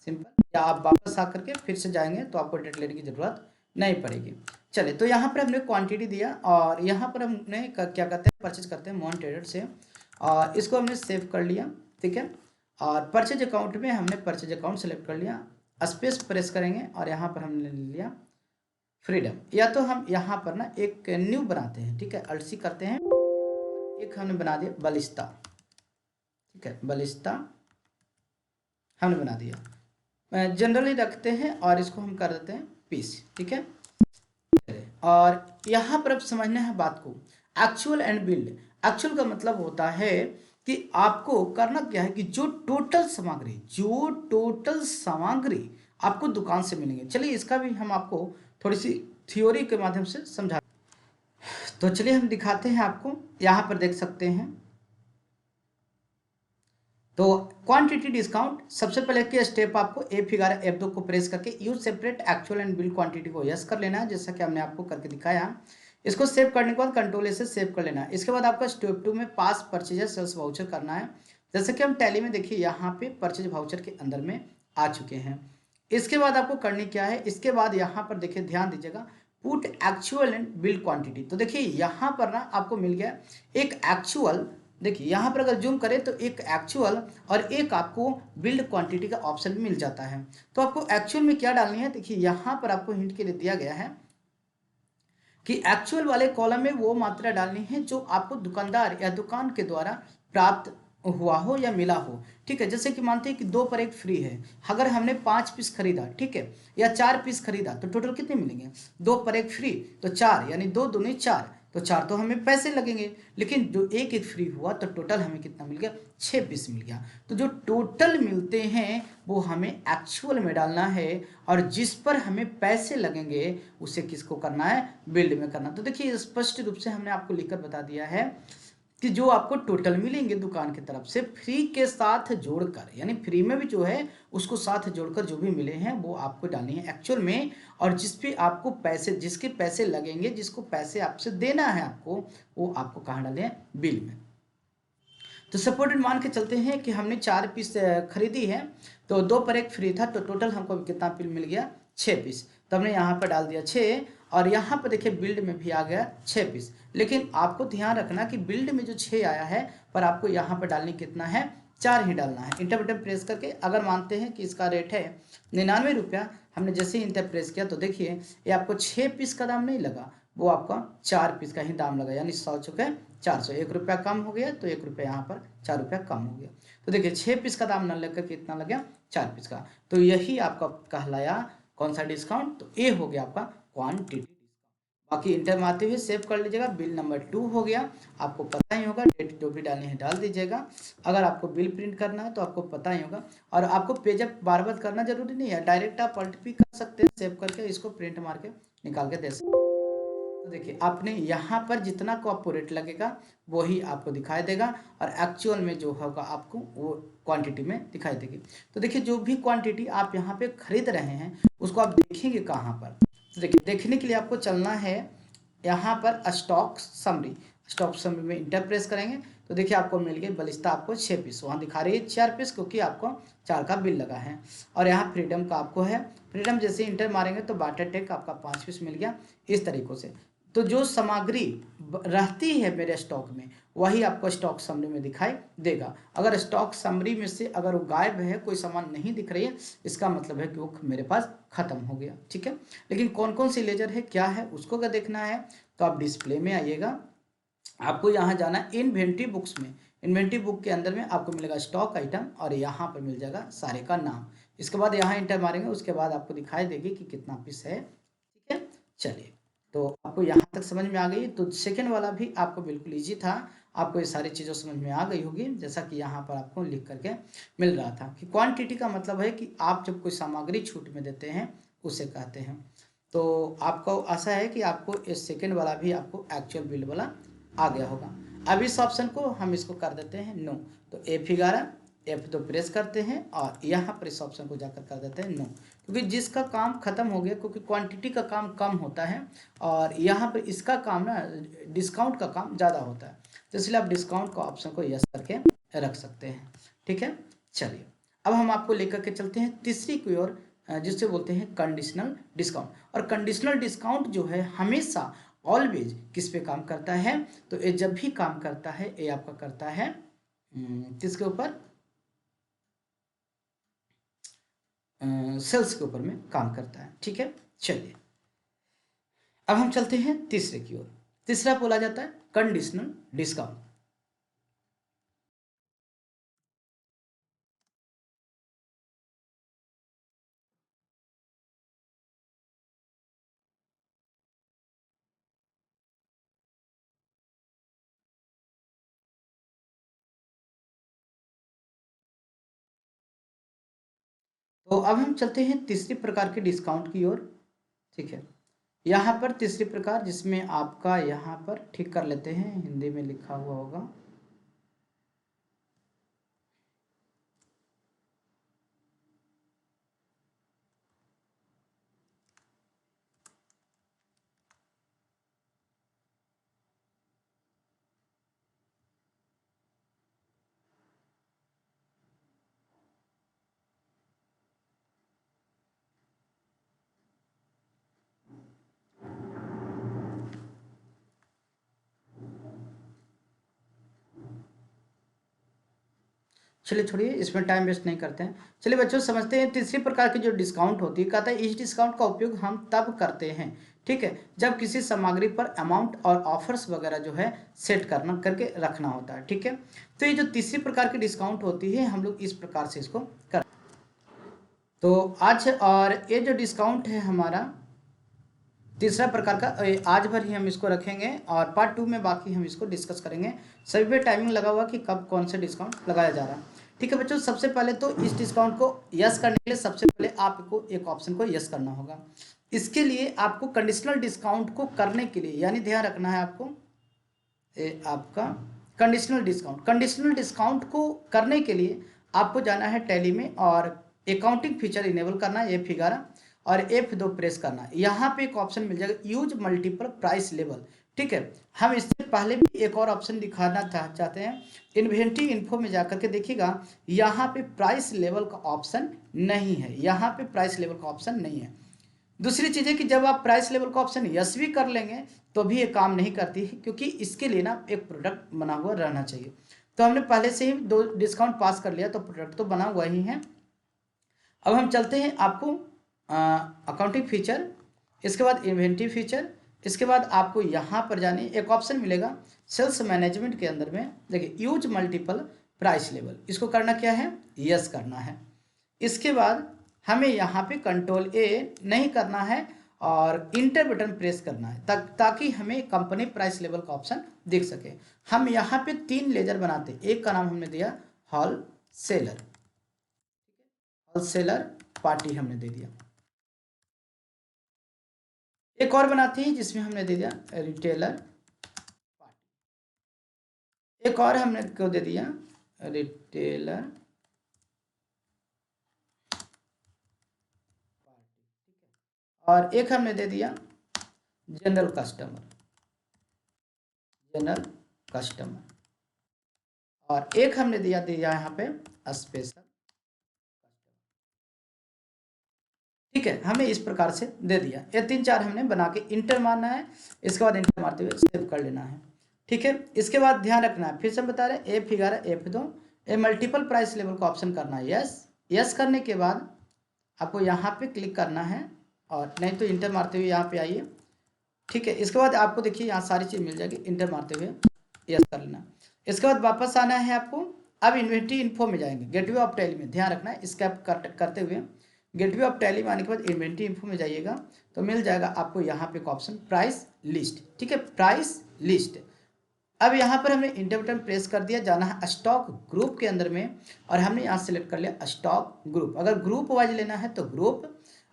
[SPEAKER 1] सिंपल, या आप वापस आकर के फिर से जाएंगे तो आपको डेट लेने की जरूरत नहीं पड़ेगी। चलिए, तो यहाँ पर हमने क्वांटिटी दिया और यहाँ पर हमने क्या करते हैं, परचेज करते हैं मोहन ट्रेडर से, और इसको हमने सेव कर लिया। ठीक है, और परचेज अकाउंट में हमने परचेज अकाउंट सेलेक्ट कर लिया, स्पेस प्रेस करेंगे और यहाँ पर हमने ले लिया फ्रीडम। या तो हम यहाँ पर ना एक न्यू बनाते हैं। ठीक है, अल्ट करते हैं, एक हमने बना दिया बलिस्ता। ठीक है, बलिस्ता हमने बना दिया, जनरली रखते हैं और इसको हम कर देते हैं पीस। ठीक है, और यहाँ पर अब समझना है बात को, एक्चुअल एंड बिल्ड। एक्चुअल का मतलब होता है कि आपको करना क्या है कि जो टोटल सामग्री आपको दुकान से मिलेंगे। चलिए, इसका भी हम आपको थोड़ी सी थ्योरी के माध्यम से समझा, तो चलिए हम दिखाते हैं आपको। यहाँ पर देख सकते हैं, तो क्वांटिटी डिस्काउंट, सबसे पहले के स्टेप आपको F11 F2 को प्रेस करके use separate actual and build quantity को यस कर लेना है, जैसा कि हमने आपको करके दिखाया। इसको सेव करने के बाद कंट्रोल ए से सेव कर लेना है। इसके बाद आपका स्टेप 2 में पास परचेजर सेल्स वाउचर करना है। जैसे कि हम टैली में देखिए यहाँ पे परचेज वाउचर के अंदर में आ चुके हैं। इसके बाद आपको करनी क्या है, इसके बाद यहाँ पर देखिए ध्यान दीजिएगा, put actual and build quantity. तो देखिए यहाँ पर ना आपको मिल गया एक एक्चुअल, देखिए यहाँ पर अगर जूम करें तो एक एक्चुअल और एक आपको बिल्ड क्वांटिटी का ऑप्शन मिल जाता है। तो आपको एक्चुअल में क्या डालनी है, देखिए यहाँ पर आपको हिंट के लिए दिया गया है कि एक्चुअल वाले कॉलम में वो मात्रा डालनी है जो आपको दुकानदार या दुकान के द्वारा प्राप्त हुआ हो या मिला हो। ठीक है, जैसे कि मानते हैं कि 2 पर 1 फ्री है, अगर हमने 5 पीस खरीदा, ठीक है, या 4 पीस खरीदा तो टोटल कितने मिलेंगे, 2 पर 1 फ्री, तो 4 यानी 2 दूनी 4, तो 4 तो हमें पैसे लगेंगे। लेकिन जो एक एक फ्री हुआ तो टोटल हमें कितना मिल गया, 6 पीस मिल गया। तो जो टोटल मिलते हैं वो हमें एक्चुअल में डालना है, और जिस पर हमें पैसे लगेंगे उसे किसको करना है, बिल्ड में करना। तो देखिए स्पष्ट रूप से हमने आपको लिखकर बता दिया है कि जो आपको टोटल मिलेंगे दुकान की तरफ से फ्री के साथ जोड़कर, यानी फ्री में भी जो है उसको साथ जोड़कर जो भी मिले हैं वो आपको डालनी है एक्चुअल में, और जिस पे आपको पैसे, जिसके पैसे लगेंगे, जिसको पैसे आपसे देना है आपको, वो आपको कहाँ डाले हैं, बिल में। तो सपोर्टेड मान के चलते हैं कि हमने 4 पीस खरीदी है, तो 2 पर 1 फ्री था, तो टोटल हमको कितना बिल मिल गया, 6 पीस। तो हमने यहाँ पर डाल दिया 6, और यहाँ पर देखिए बिल्ड में भी आ गया 6 पीस। लेकिन आपको ध्यान रखना कि बिल्ड में जो 6 आया है, पर आपको यहाँ पर डालने कितना है, 4 ही डालना है। इंटर बटन प्रेस करके अगर मानते हैं कि इसका रेट है 99 रुपया, हमने जैसे ही इंटर प्रेस किया तो देखिए ये आपको 6 पीस का दाम नहीं लगा, वो आपका 4 पीस का ही दाम लगा, यानी 100 चुके 400, 1 रुपया कम हो गया, तो 1 रुपया यहाँ पर 4 रुपया कम हो गया। तो देखिए 6 पीस का दाम न लेकर कितना लग गया, 4 पीस का। तो यही आपका कहलाया कौन सा डिस्काउंट, तो ये हो गया आपका क्वांटिटी। बाकी इंटर में आते हुए सेव कर लीजिएगा। बिल नंबर 2 हो गया, आपको पता ही होगा, डेट जो भी डालनी है डाल दीजिएगा। अगर आपको बिल प्रिंट करना है तो आपको पता ही होगा, और आपको पेजअप बार बार करना जरूरी नहीं है, डायरेक्ट आप अल्ट भी कर सकते हैं, सेव करके इसको प्रिंट मार के निकाल के दे सकते हैं। तो देखिए आपने यहाँ पर जितना को आपको रेट लगेगा वही आपको दिखाई देगा, और एक्चुअल में जो होगा आपको वो क्वांटिटी में दिखाई देगी। तो देखिए जो भी क्वांटिटी आप यहाँ पे खरीद रहे हैं उसको आप देखेंगे कहाँ पर, तो देखिए देखने के लिए आपको चलना है यहाँ पर स्टॉक समरी। स्टॉक समरी में इंटर प्रेस करेंगे तो देखिए आपको मिल गई बलिस्ता, आपको 6 पीस, वहाँ दिखा रही है 4 पीस क्योंकि आपको 4 का बिल लगा है। और यहाँ फ्रीडम का आपको है, फ्रीडम जैसे इंटर मारेंगे तो बाटर टेक आपका 5 पीस मिल गया, इस तरीक़ों से। तो जो सामग्री रहती है मेरे स्टॉक में वही आपको स्टॉक समरी में दिखाई देगा। अगर स्टॉक समरी में से अगर वो गायब है, कोई सामान नहीं दिख रही है, इसका मतलब है कि वो मेरे पास खत्म हो गया। ठीक है, लेकिन कौन कौन सी लेजर है क्या है उसको अगर देखना है तो आप डिस्प्ले में आइएगा, आपको यहाँ जाना है इन्वेंट्री बुक्स में। इन्वेंट्री बुक के अंदर में आपको मिलेगा स्टॉक आइटम, और यहाँ पर मिल जाएगा सारे का नाम। इसके बाद यहाँ इंटर मारेंगे, उसके बाद आपको दिखाई देगी कि कितना पीस है। ठीक है, चलिए तो आपको यहाँ तक समझ में आ गई। तो सेकेंड वाला भी आपको बिल्कुल ईजी था, आपको ये सारी चीज़ों समझ में आ गई होगी, जैसा कि यहाँ पर आपको लिख करके मिल रहा था कि क्वांटिटी का मतलब है कि आप जब कोई सामग्री छूट में देते हैं उसे कहते हैं। तो आपको आशा है कि आपको इस सेकेंड वाला भी आपको एक्चुअल बिल वाला आ गया होगा। अब इस ऑप्शन को हम इसको कर देते हैं नो, तो F11 F2 प्रेस करते हैं और यहाँ पर इस ऑप्शन को जाकर कर देते हैं नो, क्योंकि जिसका काम खत्म हो गया, क्योंकि क्वांटिटी का काम कम होता है और यहाँ पर इसका काम ना डिस्काउंट का काम ज़्यादा होता है, तो इसलिए आप डिस्काउंट का ऑप्शन को यस करके रख सकते हैं। ठीक है, चलिए अब हम आपको लेकर के चलते हैं तीसरी की ओर, जिससे बोलते हैं कंडीशनल डिस्काउंट। और कंडीशनल डिस्काउंट जो है हमेशा ऑलवेज किस पे काम करता है, तो ये जब भी काम करता है ये आपका करता है किसके ऊपर, सेल्स के ऊपर में काम करता है। ठीक है, चलिए अब हम चलते हैं तीसरे की ओर। तीसरा बोला जाता है कंडीशनल डिस्काउंट। तो अब हम चलते हैं तीसरी प्रकार के डिस्काउंट की ओर। ठीक है, यहाँ पर तीसरी प्रकार जिसमें आपका यहाँ पर ठीक कर लेते हैं, हिंदी में लिखा हुआ होगा। चलिए छोड़िए, इसमें टाइम वेस्ट नहीं करते हैं। चलिए बच्चों समझते हैं तीसरी प्रकार की जो डिस्काउंट होती है, कहता है इस डिस्काउंट का उपयोग हम तब करते हैं, ठीक है, जब किसी सामग्री पर अमाउंट और ऑफर्स वगैरह जो है सेट करना करके रखना होता है। ठीक है, तो ये जो तीसरी प्रकार की डिस्काउंट होती है हम लोग इस प्रकार से इसको कर, तो आज और ये जो डिस्काउंट है हमारा तीसरा प्रकार का, आज भर ही हम इसको रखेंगे और पार्ट 2 में बाकी हम इसको डिस्कस करेंगे। सभी पे टाइमिंग लगा हुआ कि कब कौन सा डिस्काउंट लगाया जा रहा है। ठीक है बच्चों, सबसे पहले तो इस डिस्काउंट को यस करने के लिए सबसे पहले आपको एक ऑप्शन को यस करना होगा। इसके लिए आपको कंडीशनल डिस्काउंट को करने के लिए, यानी ध्यान रखना है आपको, आपका कंडीशनल डिस्काउंट को करने के लिए आपको जाना है टैली में और अकाउंटिंग फीचर इनेबल करना है F11 और F2 प्रेस करना। यहाँ पे एक ऑप्शन मिल जाएगा यूज मल्टीपल प्राइस लेवल। ठीक है, हम इससे पहले भी एक और ऑप्शन दिखाना चाहते हैं, इन्वेंटरी इन्फो में जाकर के देखिएगा, यहाँ पे प्राइस लेवल का ऑप्शन नहीं है, यहाँ पे प्राइस लेवल का ऑप्शन नहीं है। दूसरी चीज़ है कि जब आप प्राइस लेवल का ऑप्शन यस भी कर लेंगे तो भी ये काम नहीं करती है, क्योंकि इसके लिए ना एक प्रोडक्ट बना हुआ रहना चाहिए। तो हमने पहले से ही 2 डिस्काउंट पास कर लिया, तो प्रोडक्ट तो बना हुआ ही है। अब हम चलते हैं आपको अकाउंटिंग फीचर, इसके बाद इन्वेंटरी फीचर, इसके बाद आपको यहाँ पर जाने एक ऑप्शन मिलेगा सेल्स मैनेजमेंट के अंदर में, देखिए यूज मल्टीपल प्राइस लेवल, इसको करना क्या है, यस करना है। इसके बाद हमें यहाँ पे कंट्रोल ए नहीं करना है और इंटर बटन प्रेस करना है ताकि हमें कंपनी प्राइस लेवल का ऑप्शन दिख सके। हम यहाँ पे 3 लेजर बनाते, एक का नाम हमने दिया होलसेलर, होलसेलर पार्टी हमने दे दिया। एक और बनाते हैं जिसमें हमने दे दिया रिटेलर पार्टी, एक और हमने क्यों दे दिया रिटेलर और एक हमने दे दिया जनरल कस्टमर, जनरल कस्टमर, और एक हमने दिया यहाँ पे स्पेशल। ठीक है, हमने इस प्रकार से दे दिया, ये 3-4 हमने बना के इंटर मारना है, इसके बाद इंटर मारते हुए सेव कर लेना है। ठीक है, इसके बाद ध्यान रखना है, फिर से बता रहे हैं F11 F2 ये मल्टीपल प्राइस लेवल का ऑप्शन करना है यस। यस करने के बाद आपको यहाँ पे क्लिक करना है और नहीं तो इंटर मारते हुए यहाँ पे आइए। ठीक है, इसके बाद आपको देखिए यहाँ सारी चीज़ मिल जाएगी, इंटर मारते हुए यस कर लेना। इसके बाद वापस आना है आपको, अब इन्वेंटरी इन्फो में जाएंगे, गेटवे ऑफ टैली में, ध्यान रखना है स्कैप करते हुए गेटवे ऑफ टैली में आने के बाद इन्वेंटरी इन्फो में जाइएगा तो मिल जाएगा आपको यहाँ पे एक ऑप्शन प्राइस लिस्ट। ठीक है, प्राइस लिस्ट, अब यहाँ पर हमने इंटर बटन प्रेस कर दिया, जाना है स्टॉक ग्रुप के अंदर में, और हमने यहाँ सेलेक्ट कर लिया स्टॉक ग्रुप। अगर ग्रुप वाइज लेना है तो ग्रुप,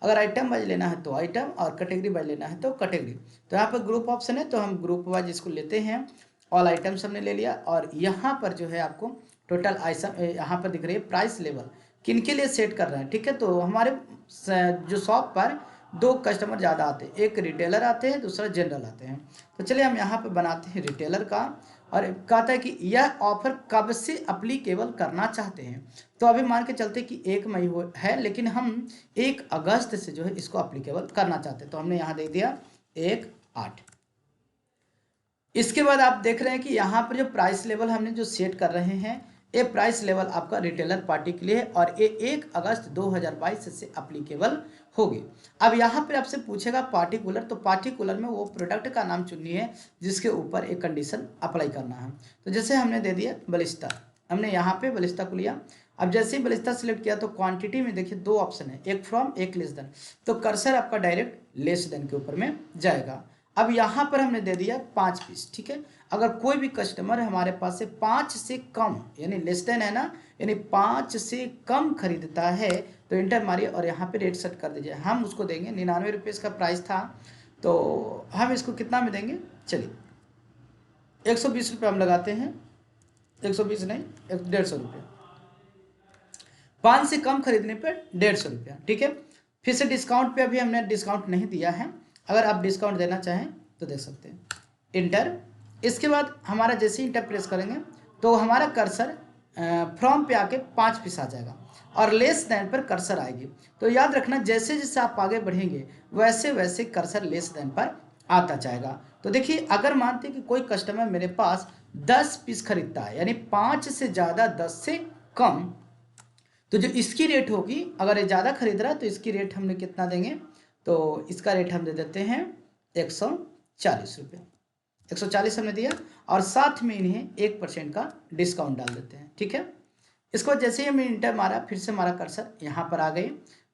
[SPEAKER 1] अगर आइटम वाइज लेना है तो आइटम, और कैटेगरी वाइज लेना है तो कैटेगरी। तो यहाँ पर ग्रुप ऑप्शन है तो हम ग्रुप वाइज इसको लेते हैं। ऑल आइटम्स हमने ले लिया, और यहाँ पर जो है आपको टोटल आइटम यहाँ पर दिख रही है प्राइस लेवल किन के लिए सेट कर रहे हैं। ठीक है, तो हमारे जो शॉप पर दो कस्टमर ज़्यादा आते हैं, एक रिटेलर आते हैं, दूसरा जनरल आते हैं। तो चलिए हम यहाँ पे बनाते हैं रिटेलर का, और कहता है कि यह ऑफर कब से अप्लीकेबल करना चाहते हैं। तो अभी मान के चलते कि 1 मई है, लेकिन हम 1 अगस्त से जो है इसको अप्लीकेबल करना चाहते हैं। तो हमने यहाँ दे दिया 1/8। इसके बाद आप देख रहे हैं कि यहाँ पर जो प्राइस लेवल हमने जो सेट कर रहे हैं, ये प्राइस लेवल आपका रिटेलर पार्टी के लिए है, और ये 1 अगस्त 2022 से अप्लीकेबल होगी। अब यहाँ पर आपसे पूछेगा पार्टिकुलर, तो पार्टिकुलर में वो प्रोडक्ट का नाम चुननी है जिसके ऊपर एक कंडीशन अप्लाई करना है। तो जैसे हमने दे दिया बलिस्ता, हमने यहाँ पे बलिस्ता को लिया। अब जैसे ही बलिस्ता सिलेक्ट किया तो क्वांटिटी में देखिए 2 ऑप्शन है, एक फ्रॉम एक लेस देन। तो कर्सर आपका डायरेक्ट लेस देन के ऊपर में जाएगा। अब यहाँ पर हमने दे दिया 5 पीस। ठीक है, अगर कोई भी कस्टमर हमारे पास से 5 से कम, यानी लेस देन है ना, यानी 5 से कम खरीदता है तो इंटर मारिए और यहाँ पे रेट सेट कर दीजिए। हम उसको देंगे 99 रुपये इसका प्राइस था, तो हम इसको कितना में देंगे, चलिए 120 रुपये हम लगाते हैं। 120 नहीं, 150 रुपये। 5 से कम खरीदने पर 150 रुपया। ठीक है, फिर से डिस्काउंट पे अभी हमने डिस्काउंट नहीं दिया है, अगर आप डिस्काउंट देना चाहें तो दे सकते हैं। इंटर, इसके बाद हमारा जैसे ही इंटर प्रेस करेंगे तो हमारा कर्सर फ्रॉम पे आके 5 पीस आ जाएगा, और लेस देन पर कर्सर आएगी। तो याद रखना जैसे जैसे आप आगे बढ़ेंगे वैसे वैसे कर्सर लेस देन पर आता जाएगा। तो देखिए, अगर मानते कि कोई कस्टमर मेरे पास 10 पीस खरीदता है, यानी 5 से ज़्यादा 10 से कम, तो जो इसकी रेट होगी, अगर ये ज़्यादा खरीद रहा है तो इसकी रेट हमने कितना देंगे, तो इसका रेट हम दे देते हैं 140 रुपये। 140 हमने दिया, और साथ में इन्हें 1% का डिस्काउंट डाल देते हैं। ठीक है, इसको जैसे ही हमने इंटर मारा, फिर से हमारा कर्सर यहाँ पर आ गई।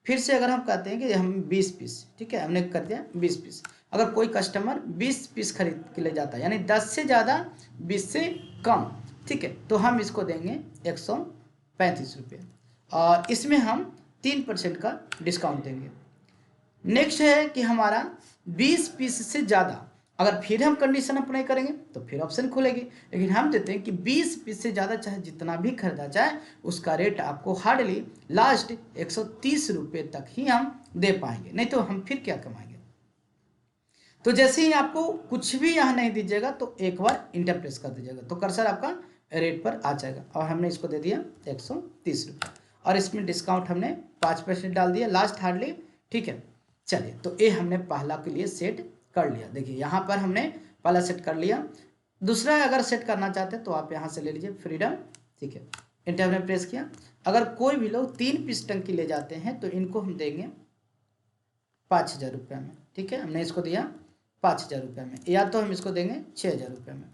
[SPEAKER 1] फिर से अगर हम कहते हैं कि हम 20 पीस, ठीक है, हमने कर दिया 20 पीस। अगर कोई कस्टमर 20 पीस खरीद के ले जाता है, यानी 10 से ज़्यादा 20 से कम, ठीक है, तो हम इसको देंगे 135 रुपये, और इसमें हम 3% का डिस्काउंट देंगे। नेक्स्ट है कि हमारा 20 पीस से ज़्यादा, अगर फिर हम कंडीशन अप्लाई करेंगे तो फिर ऑप्शन खुलेगी, लेकिन हम देते हैं कि 20 पीस से ज़्यादा चाहे जितना भी खरीदा जाए उसका रेट आपको हार्डली लास्ट 130 रुपये तक ही हम दे पाएंगे, नहीं तो हम फिर क्या कमाएंगे। तो जैसे ही आपको कुछ भी यहाँ नहीं दीजिएगा तो एक बार इंटर प्रेस कर दीजिएगा, तो कर्सर आपका रेट पर आ जाएगा, और हमने इसको दे दिया 130 रुपये, और इसमें डिस्काउंट हमने 5% डाल दिया लास्ट हार्डली। ठीक है, चलिए, तो ये हमने पहला के लिए सेट कर लिया। देखिए यहाँ पर हमने पहला सेट कर लिया। दूसरा अगर सेट करना चाहते हैं तो आप यहाँ से ले लीजिए फ्रीडम। ठीक है, इंटर हमने प्रेस किया। अगर कोई भी लोग 3 पीस टंकी ले जाते हैं तो इनको हम देंगे 5000 रुपये में। ठीक है, हमने इसको दिया 5000 रुपये में, या तो हम इसको देंगे 6000 रुपये में।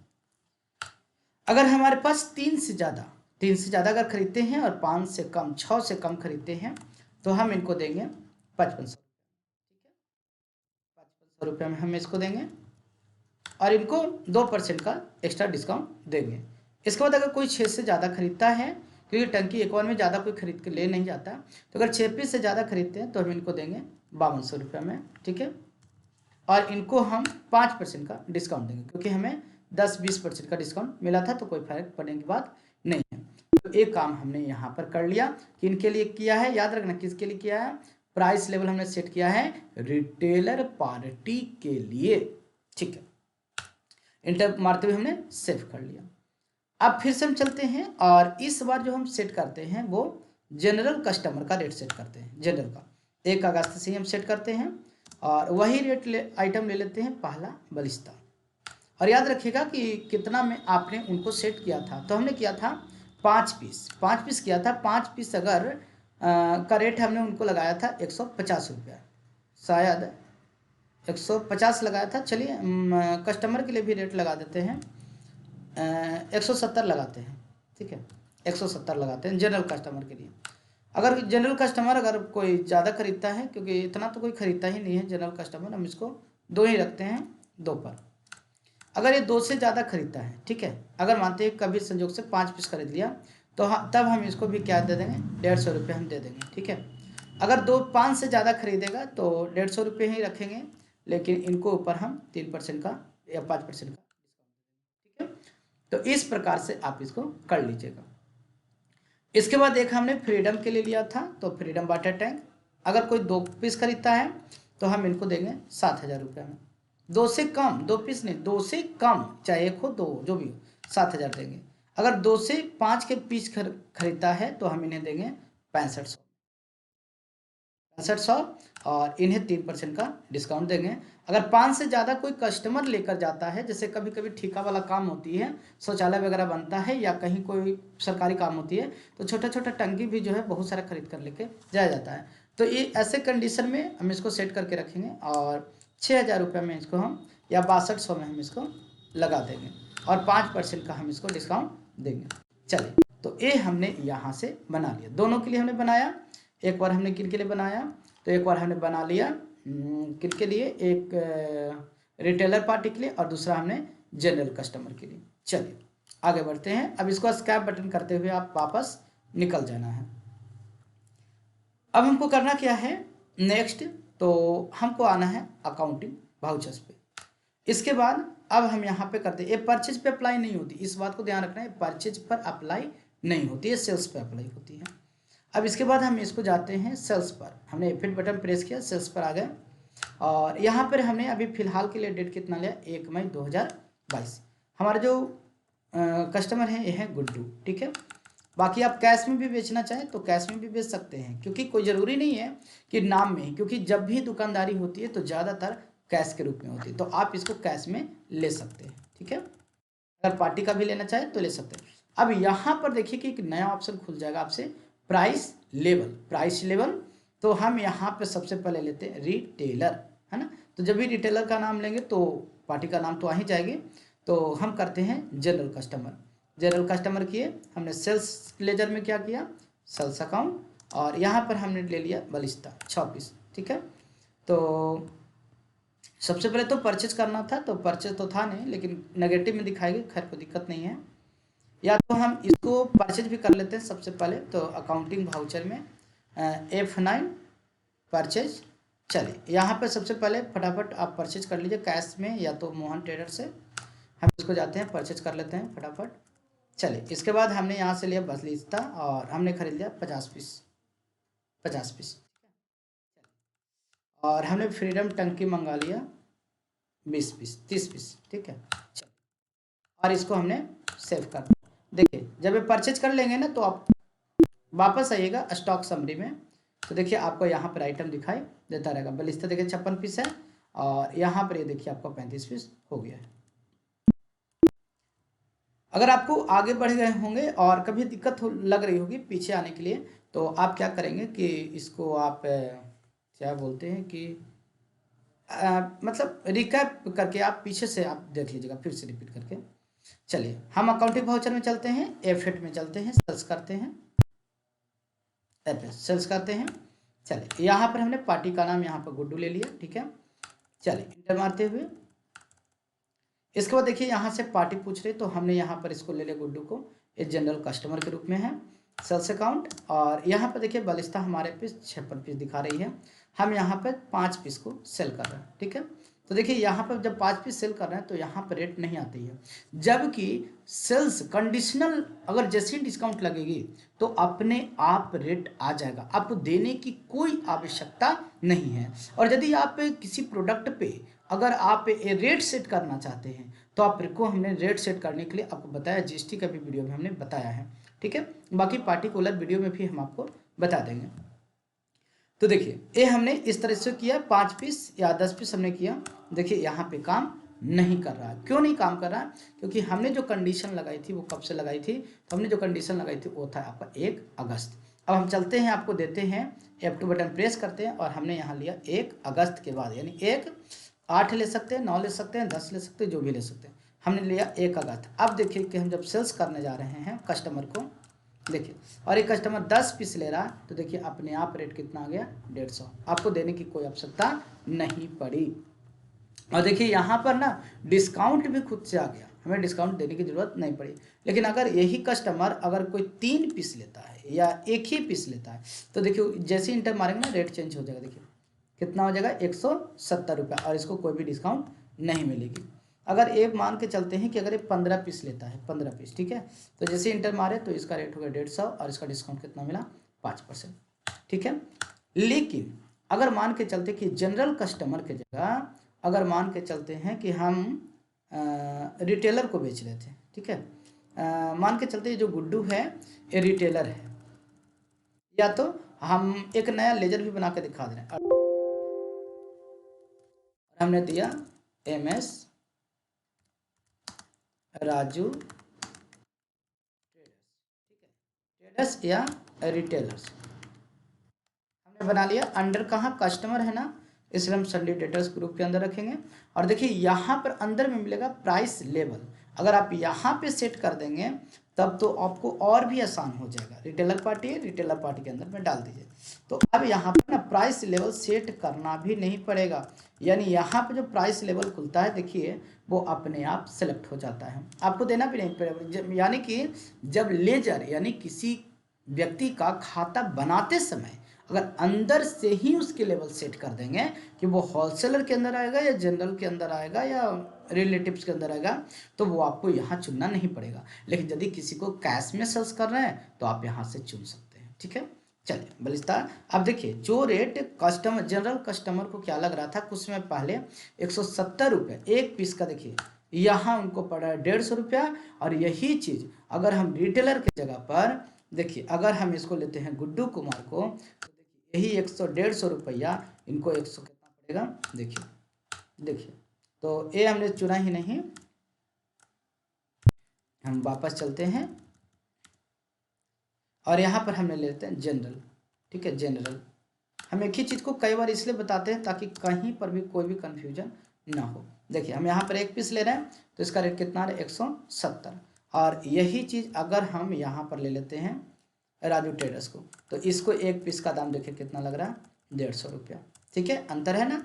[SPEAKER 1] अगर हमारे पास 3 से ज़्यादा अगर खरीदते हैं और 5 से कम, 6 से कम खरीदते हैं तो हम इनको देंगे 5500। ठीक है, 5500 रुपये में हम इसको देंगे, और इनको 2% का एक्स्ट्रा डिस्काउंट देंगे। इसके बाद अगर कोई 6 से ज़्यादा खरीदता है, क्योंकि टंकी एक बार में ज़्यादा कोई खरीद के ले नहीं जाता, तो अगर 6 पीस से ज़्यादा खरीदते हैं तो हम इनको देंगे 5200 रुपये में। ठीक है, और इनको हम 5% का डिस्काउंट देंगे, क्योंकि हमें 10-20% का डिस्काउंट मिला था, तो कोई फर्क पड़ने की बात नहीं है। तो एक काम हमने यहाँ पर कर लिया कि इनके लिए किया है, याद रखना किसके लिए किया है, प्राइस लेवल हमने सेट किया है रिटेलर पार्टी के लिए। ठीक है, इंटर मारते हुए हमने सेव कर लिया। अब फिर से हम चलते हैं, और इस बार जो हम सेट करते हैं वो जनरल कस्टमर का रेट सेट करते हैं। जनरल का 1 अगस्त से ही हम सेट करते हैं, और वही रेट आइटम ले लेते हैं पहला बलिस्ता। और याद रखिएगा कि कितना में आपने उनको सेट किया था, तो हमने किया था 5 पीस किया था। 5 पीस अगर का रेट हमने उनको लगाया था 150 रुपया, शायद 150 लगाया था। चलिए कस्टमर के लिए भी रेट लगा देते हैं, 170 लगाते हैं। ठीक है, 170 लगाते हैं जनरल कस्टमर के लिए। अगर जनरल कस्टमर अगर कोई ज़्यादा खरीदता है, क्योंकि इतना तो कोई खरीदता ही नहीं है जनरल कस्टमर, हम इसको 2 ही रखते हैं, 2 पर। अगर ये 2 से ज़्यादा खरीदता है, ठीक है, अगर मानते हैं कभी संयोग से 5 पीस खरीद लिया तो तब हम इसको भी क्या दे देंगे, 150 रुपये हम दे देंगे, ठीक है। अगर 5 से ज़्यादा खरीदेगा तो 150 रुपये ही रखेंगे, लेकिन इनको ऊपर हम 3% का या 5% का, ठीक है। तो इस प्रकार से आप इसको कर लीजिएगा। इसके बाद एक हमने फ्रीडम के लिए लिया था, तो फ्रीडम वाटर टैंक, अगर कोई 2 पीस खरीदता है तो हम इनको देंगे 7,000 रुपये में। 2 से कम, 2 पीस नहीं, 2 से कम, चाहे 1 हो 2 जो भी हो, 7,000 देंगे। अगर 2 से 5 के पीस खरीदता है तो हम इन्हें देंगे 6500 और इन्हें 3% का डिस्काउंट देंगे। अगर 5 से ज़्यादा कोई कस्टमर लेकर जाता है, जैसे कभी कभी ठेका वाला काम होती है, शौचालय वगैरह बनता है या कहीं कोई सरकारी काम होती है, तो छोटा छोटा टंकी भी जो है बहुत सारा खरीद कर लेके जाया जाता है। तो ये ऐसे कंडीशन में हम इसको सेट करके रखेंगे और 6,000 रुपये में इसको हम या 6200 में हम इसको लगा देंगे और 5% का हम इसको डिस्काउंट देंगे। चलिए, तो ये हमने यहाँ से बना लिया, दोनों के लिए हमने बनाया। एक बार हमने किन के लिए बनाया, तो एक बार हमने बना लिया किन के लिए, एक रिटेलर पार्टी के लिए और दूसरा हमने जनरल कस्टमर के लिए। चलिए आगे बढ़ते हैं। अब इसको स्क्रैप बटन करते हुए आप वापस निकल जाना है। अब हमको करना क्या है नेक्स्ट, तो हमको आना है अकाउंटिंग वाउचर्स पे। इसके बाद अब हम यहाँ पे करते हैं, ये परचेज पे अप्लाई नहीं होती, इस बात को ध्यान रखना है, परचेज पर अप्लाई नहीं होती है, सेल्स पे अप्लाई होती है। अब इसके बाद हम इसको जाते हैं सेल्स पर, हमने F8 बटन प्रेस किया, सेल्स पर आ गए और यहाँ पर हमने अभी फ़िलहाल के लिए डेट कितना लिया, 1 मई 2022। हमारे जो कस्टमर हैं ये हैं गुड्डू, ठीक है। बाकी आप कैश में भी बेचना चाहें तो कैश में भी बेच सकते हैं, क्योंकि कोई ज़रूरी नहीं है कि नाम में ही, क्योंकि जब भी दुकानदारी होती है तो ज़्यादातर कैश के रूप में होती है, तो आप इसको कैश में ले सकते हैं, ठीक है। अगर पार्टी का भी लेना चाहें तो ले सकते हैं। अब यहाँ पर देखिए कि एक नया ऑप्शन खुल जाएगा आपसे, प्राइस लेवल। प्राइस लेवल, तो हम यहाँ पे सबसे पहले लेते हैं रिटेलर, है ना। तो जब भी रिटेलर का नाम लेंगे तो पार्टी का नाम तो आ ही जाएगी। तो हम करते हैं जनरल कस्टमर। जनरल कस्टमर किए, हमने सेल्स लेजर में क्या किया, सेल्स अकाउंट, और यहाँ पर हमने ले लिया बलिस्ता 6 पीस, ठीक है। तो सबसे पहले तो परचेज करना था, तो परचेज तो था नहीं, लेकिन नेगेटिव में दिखाएगी, खैर कोई दिक्कत नहीं है। या तो हम इसको परचेज भी कर लेते हैं सबसे पहले, तो अकाउंटिंग वाउचर में F9 परचेज। चलिए यहाँ पर सबसे पहले फटाफट आप परचेज कर लीजिए कैश में या तो मोहन ट्रेडर से, हम इसको जाते हैं परचेज कर लेते हैं फटाफट। चलिए इसके बाद हमने यहाँ से लिया बलिस्ता और हमने खरीद लिया 50 पीस, और हमने फ्रीडम टंकी मंगा लिया 20 पीस, 30 पीस, ठीक है। चलिए और इसको हमने सेव कर दिया। देखिए जब ये परचेज कर लेंगे ना तो आप वापस आइएगा स्टॉक समरी में, तो देखिए आपको यहाँ पर आइटम दिखाई देता रहेगा। बलिस्ता देखिए 56 पीस है और यहाँ पर ये देखिए आपको 35 पीस हो गया है। अगर आपको आगे बढ़ गए होंगे और कभी दिक्कत लग रही होगी पीछे आने के लिए, तो आप क्या करेंगे कि इसको आप क्या बोलते हैं कि मतलब रिकैप करके आप पीछे से आप देख लीजिएगा, फिर से रिपीट करके। चलिए हम अकाउंटिंग वाउचर में चलते हैं, F8 में चलते हैं, सेल्स करते हैं, सेल्स करते हैं। चलिए यहाँ पर हमने पार्टी का नाम यहाँ पर गुड्डू ले लिया, ठीक है। चलिए इंटर मारते हुए इसके बाद देखिए यहाँ से पार्टी पूछ रही, तो हमने यहाँ पर इसको ले लिया गुड्डू को, ये जनरल कस्टमर के रूप में है, सेल्स अकाउंट। और यहाँ पर देखिए बलिस्ता हमारे पीस 56 पीस दिखा रही है, हम यहाँ पर 5 पीस को सेल कर रहे हैं, ठीक है। तो देखिए यहाँ पर जब 5 पीस सेल कर रहे हैं तो यहाँ पर रेट नहीं आती है, जबकि सेल्स कंडीशनल अगर जैसी डिस्काउंट लगेगी तो अपने आप रेट आ जाएगा, आपको देने की कोई आवश्यकता नहीं है। और यदि आप किसी प्रोडक्ट पे अगर आप रेट सेट करना चाहते हैं तो आपको हमने रेट सेट करने के लिए आपको बताया, GST का भी वीडियो में हमने बताया है, ठीक है। बाकी पार्टिकुलर वीडियो में भी हम आपको बता देंगे। तो देखिए ये हमने इस तरह से किया, 5 पीस या 10 पीस हमने किया। देखिए यहाँ पे काम नहीं कर रहा है, क्यों नहीं काम कर रहा है, क्योंकि हमने जो कंडीशन लगाई थी वो कब से लगाई थी, तो हमने जो कंडीशन लगाई थी वो था आपका 1 अगस्त। अब हम चलते हैं, आपको देते हैं F2 बटन प्रेस करते हैं और हमने यहाँ लिया 1 अगस्त के बाद, यानी 8 ले सकते हैं, 9 ले सकते हैं, 10 ले सकते हैं, जो भी ले सकते हैं, हमने लिया 1 अगस्त। अब देखिए कि हम जब सेल्स करने जा रहे हैं कस्टमर को, देखिए और एक कस्टमर 10 पीस ले रहा है, तो देखिए अपने आप रेट कितना आ गया, 150, आपको देने की कोई आवश्यकता नहीं पड़ी। और देखिए यहाँ पर ना डिस्काउंट भी खुद से आ गया, हमें डिस्काउंट देने की जरूरत नहीं पड़ी। लेकिन अगर यही कस्टमर अगर कोई 3 पीस लेता है या एक ही पीस लेता है तो देखिए जैसे इंटर मारेंगे ना रेट चेंज हो जाएगा। देखिए कितना हो जाएगा 170 रुपये, और इसको कोई भी डिस्काउंट नहीं मिलेगी। अगर एक मान के चलते हैं कि अगर ये 15 पीस लेता है, 15 पीस, ठीक है, तो जैसे इंटर मारे तो इसका रेट हो गया 150 और इसका डिस्काउंट कितना मिला 5%, ठीक है। लेकिन अगर मान के चलते कि जनरल कस्टमर की जगह अगर मान के चलते हैं कि हम रिटेलर को बेच रहे थे, ठीक है, मान के चलते जो गुड्डू है ये रिटेलर है, या तो हम एक नया लेजर भी बना के दिखा दे रहे हैं, हमने दिया MS राजू ट्रेडर्स या रिटेलर्स, हमने बना लिया। अंडर कहाँ कस्टमर है ना, इसलिए हम संडे डेटर्स ग्रुप के अंदर रखेंगे। और देखिए यहाँ पर अंदर में मिलेगा प्राइस लेवल, अगर आप यहाँ पे सेट कर देंगे तब तो आपको और भी आसान हो जाएगा। रिटेलर पार्टी है, रिटेलर पार्टी के अंदर में डाल दीजिए। तो अब यहाँ पर ना प्राइस लेवल सेट करना भी नहीं पड़ेगा, यानी यहाँ पे जो प्राइस लेवल खुलता है देखिए वो अपने आप सेलेक्ट हो जाता है, आपको देना भी नहीं पड़ेगा। यानी कि जब लेजर यानी किसी व्यक्ति का खाता बनाते समय अगर अंदर से ही उसके लेवल सेट कर देंगे कि वो होलसेलर के अंदर आएगा या जनरल के अंदर आएगा या रिलेटिव्स के अंदर आएगा, तो वो आपको यहाँ चुनना नहीं पड़ेगा। लेकिन यदि किसी को कैश में सेल्स कर रहे हैं तो आप यहाँ से चुन सकते हैं, ठीक है। चलिए बलिस्तार, अब देखिए जो रेट कस्टमर जनरल कस्टमर को क्या लग रहा था कुछ समय पहले 170 रुपये एक पीस का, देखिए यहाँ उनको पड़ा है 150 रुपया। और यही चीज़ अगर हम रिटेलर की जगह पर देखिए अगर हम इसको लेते हैं गुड्डू कुमार को, तो देखिए यही 150 रुपया इनको 100 कितना पड़ेगा, देखिए तो ये हमने चुना ही नहीं। हम वापस चलते हैं और यहाँ पर हमने लेते हैं जनरल, ठीक है, जनरल। हम एक ही चीज़ को कई बार इसलिए बताते हैं ताकि कहीं पर भी कोई भी कन्फ्यूजन ना हो। देखिए हम यहाँ पर एक पीस ले रहे हैं तो इसका रेट कितना है 170। और यही चीज़ अगर हम यहाँ पर ले लेते हैं राजू ट्रेडर्स को, तो इसको एक पीस का दाम देखिए कितना लग रहा है 150 रुपया, ठीक है, अंतर है ना।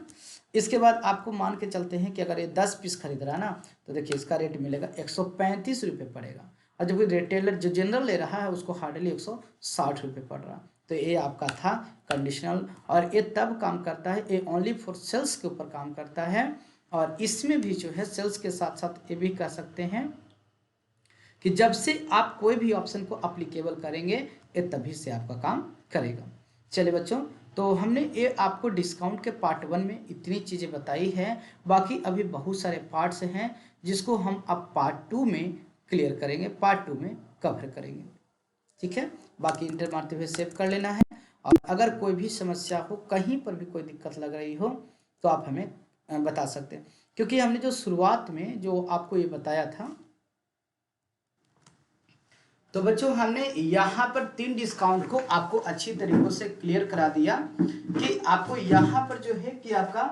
[SPEAKER 1] इसके बाद आपको मान के चलते हैं कि अगर ये 10 पीस खरीद रहा है ना तो देखिए इसका रेट मिलेगा 135 रुपये पड़ेगा, और जब रिटेलर जो जनरल ले रहा है उसको हार्डली 160 रुपये पड़ रहा। तो ये आपका था कंडीशनल, और ये तब काम करता है, ये ओनली फॉर सेल्स के ऊपर काम करता है। और इसमें भी जो है सेल्स के साथ साथ ये भी कह सकते हैं कि जब से आप कोई भी ऑप्शन को अप्लीकेबल करेंगे ये तभी से आपका काम करेगा। चलिए बच्चों, तो हमने ये आपको डिस्काउंट के पार्ट 1 में इतनी चीज़ें बताई है, बाकी अभी बहुत सारे पार्ट्स हैं जिसको हम अब पार्ट 2 में क्लियर करेंगे, पार्ट 2 में कवर करेंगे, ठीक है। बाकी इंटर मारते हुए सेव कर लेना है, और अगर कोई भी समस्या हो, कहीं पर भी कोई दिक्कत लग रही हो तो आप हमें बता सकते हैं, क्योंकि हमने जो शुरुआत में जो आपको ये बताया था, तो बच्चों हमने यहाँ पर 3 डिस्काउंट को आपको अच्छी तरीकों से क्लियर करा दिया कि आपको यहाँ पर जो है कि आपका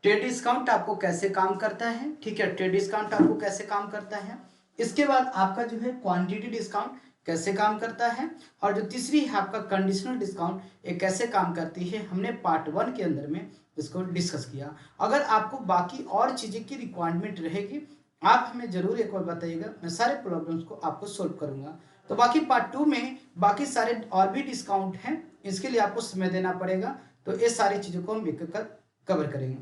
[SPEAKER 1] ट्रेड डिस्काउंट आपको कैसे काम करता है, ठीक है, ट्रेड डिस्काउंट आपको कैसे काम करता है। इसके बाद आपका जो है क्वांटिटी डिस्काउंट कैसे काम करता है, और जो तीसरी है आपका कंडीशनल डिस्काउंट ये कैसे काम करती है, हमने पार्ट 1 के अंदर में इसको डिस्कस किया। अगर आपको बाकी और चीज़ें की रिक्वायरमेंट रहेगी आप हमें जरूर एक बार बताइएगा, मैं सारे प्रॉब्लम्स को आपको सोल्व करूंगा। तो बाकी पार्ट 2 में बाकी सारे और भी डिस्काउंट हैं, इसके लिए आपको समय देना पड़ेगा, तो ये सारी चीज़ों को हम एक कर कवर करेंगे।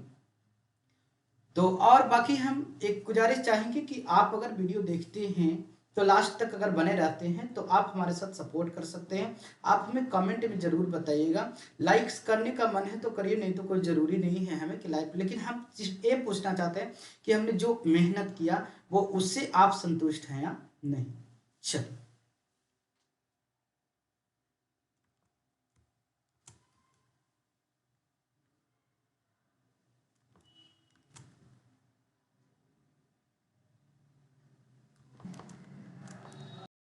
[SPEAKER 1] तो और बाकी हम एक गुजारिश चाहेंगे कि आप अगर वीडियो देखते हैं तो लास्ट तक अगर बने रहते हैं तो आप हमारे साथ सपोर्ट कर सकते हैं। आप हमें कमेंट में ज़रूर बताइएगा, लाइक्स करने का मन है तो करिए, नहीं तो कोई ज़रूरी नहीं है हमें कि लाइक, लेकिन हम ये पूछना चाहते हैं कि हमने जो मेहनत किया वो उससे आप संतुष्ट हैं या नहीं। चलिए।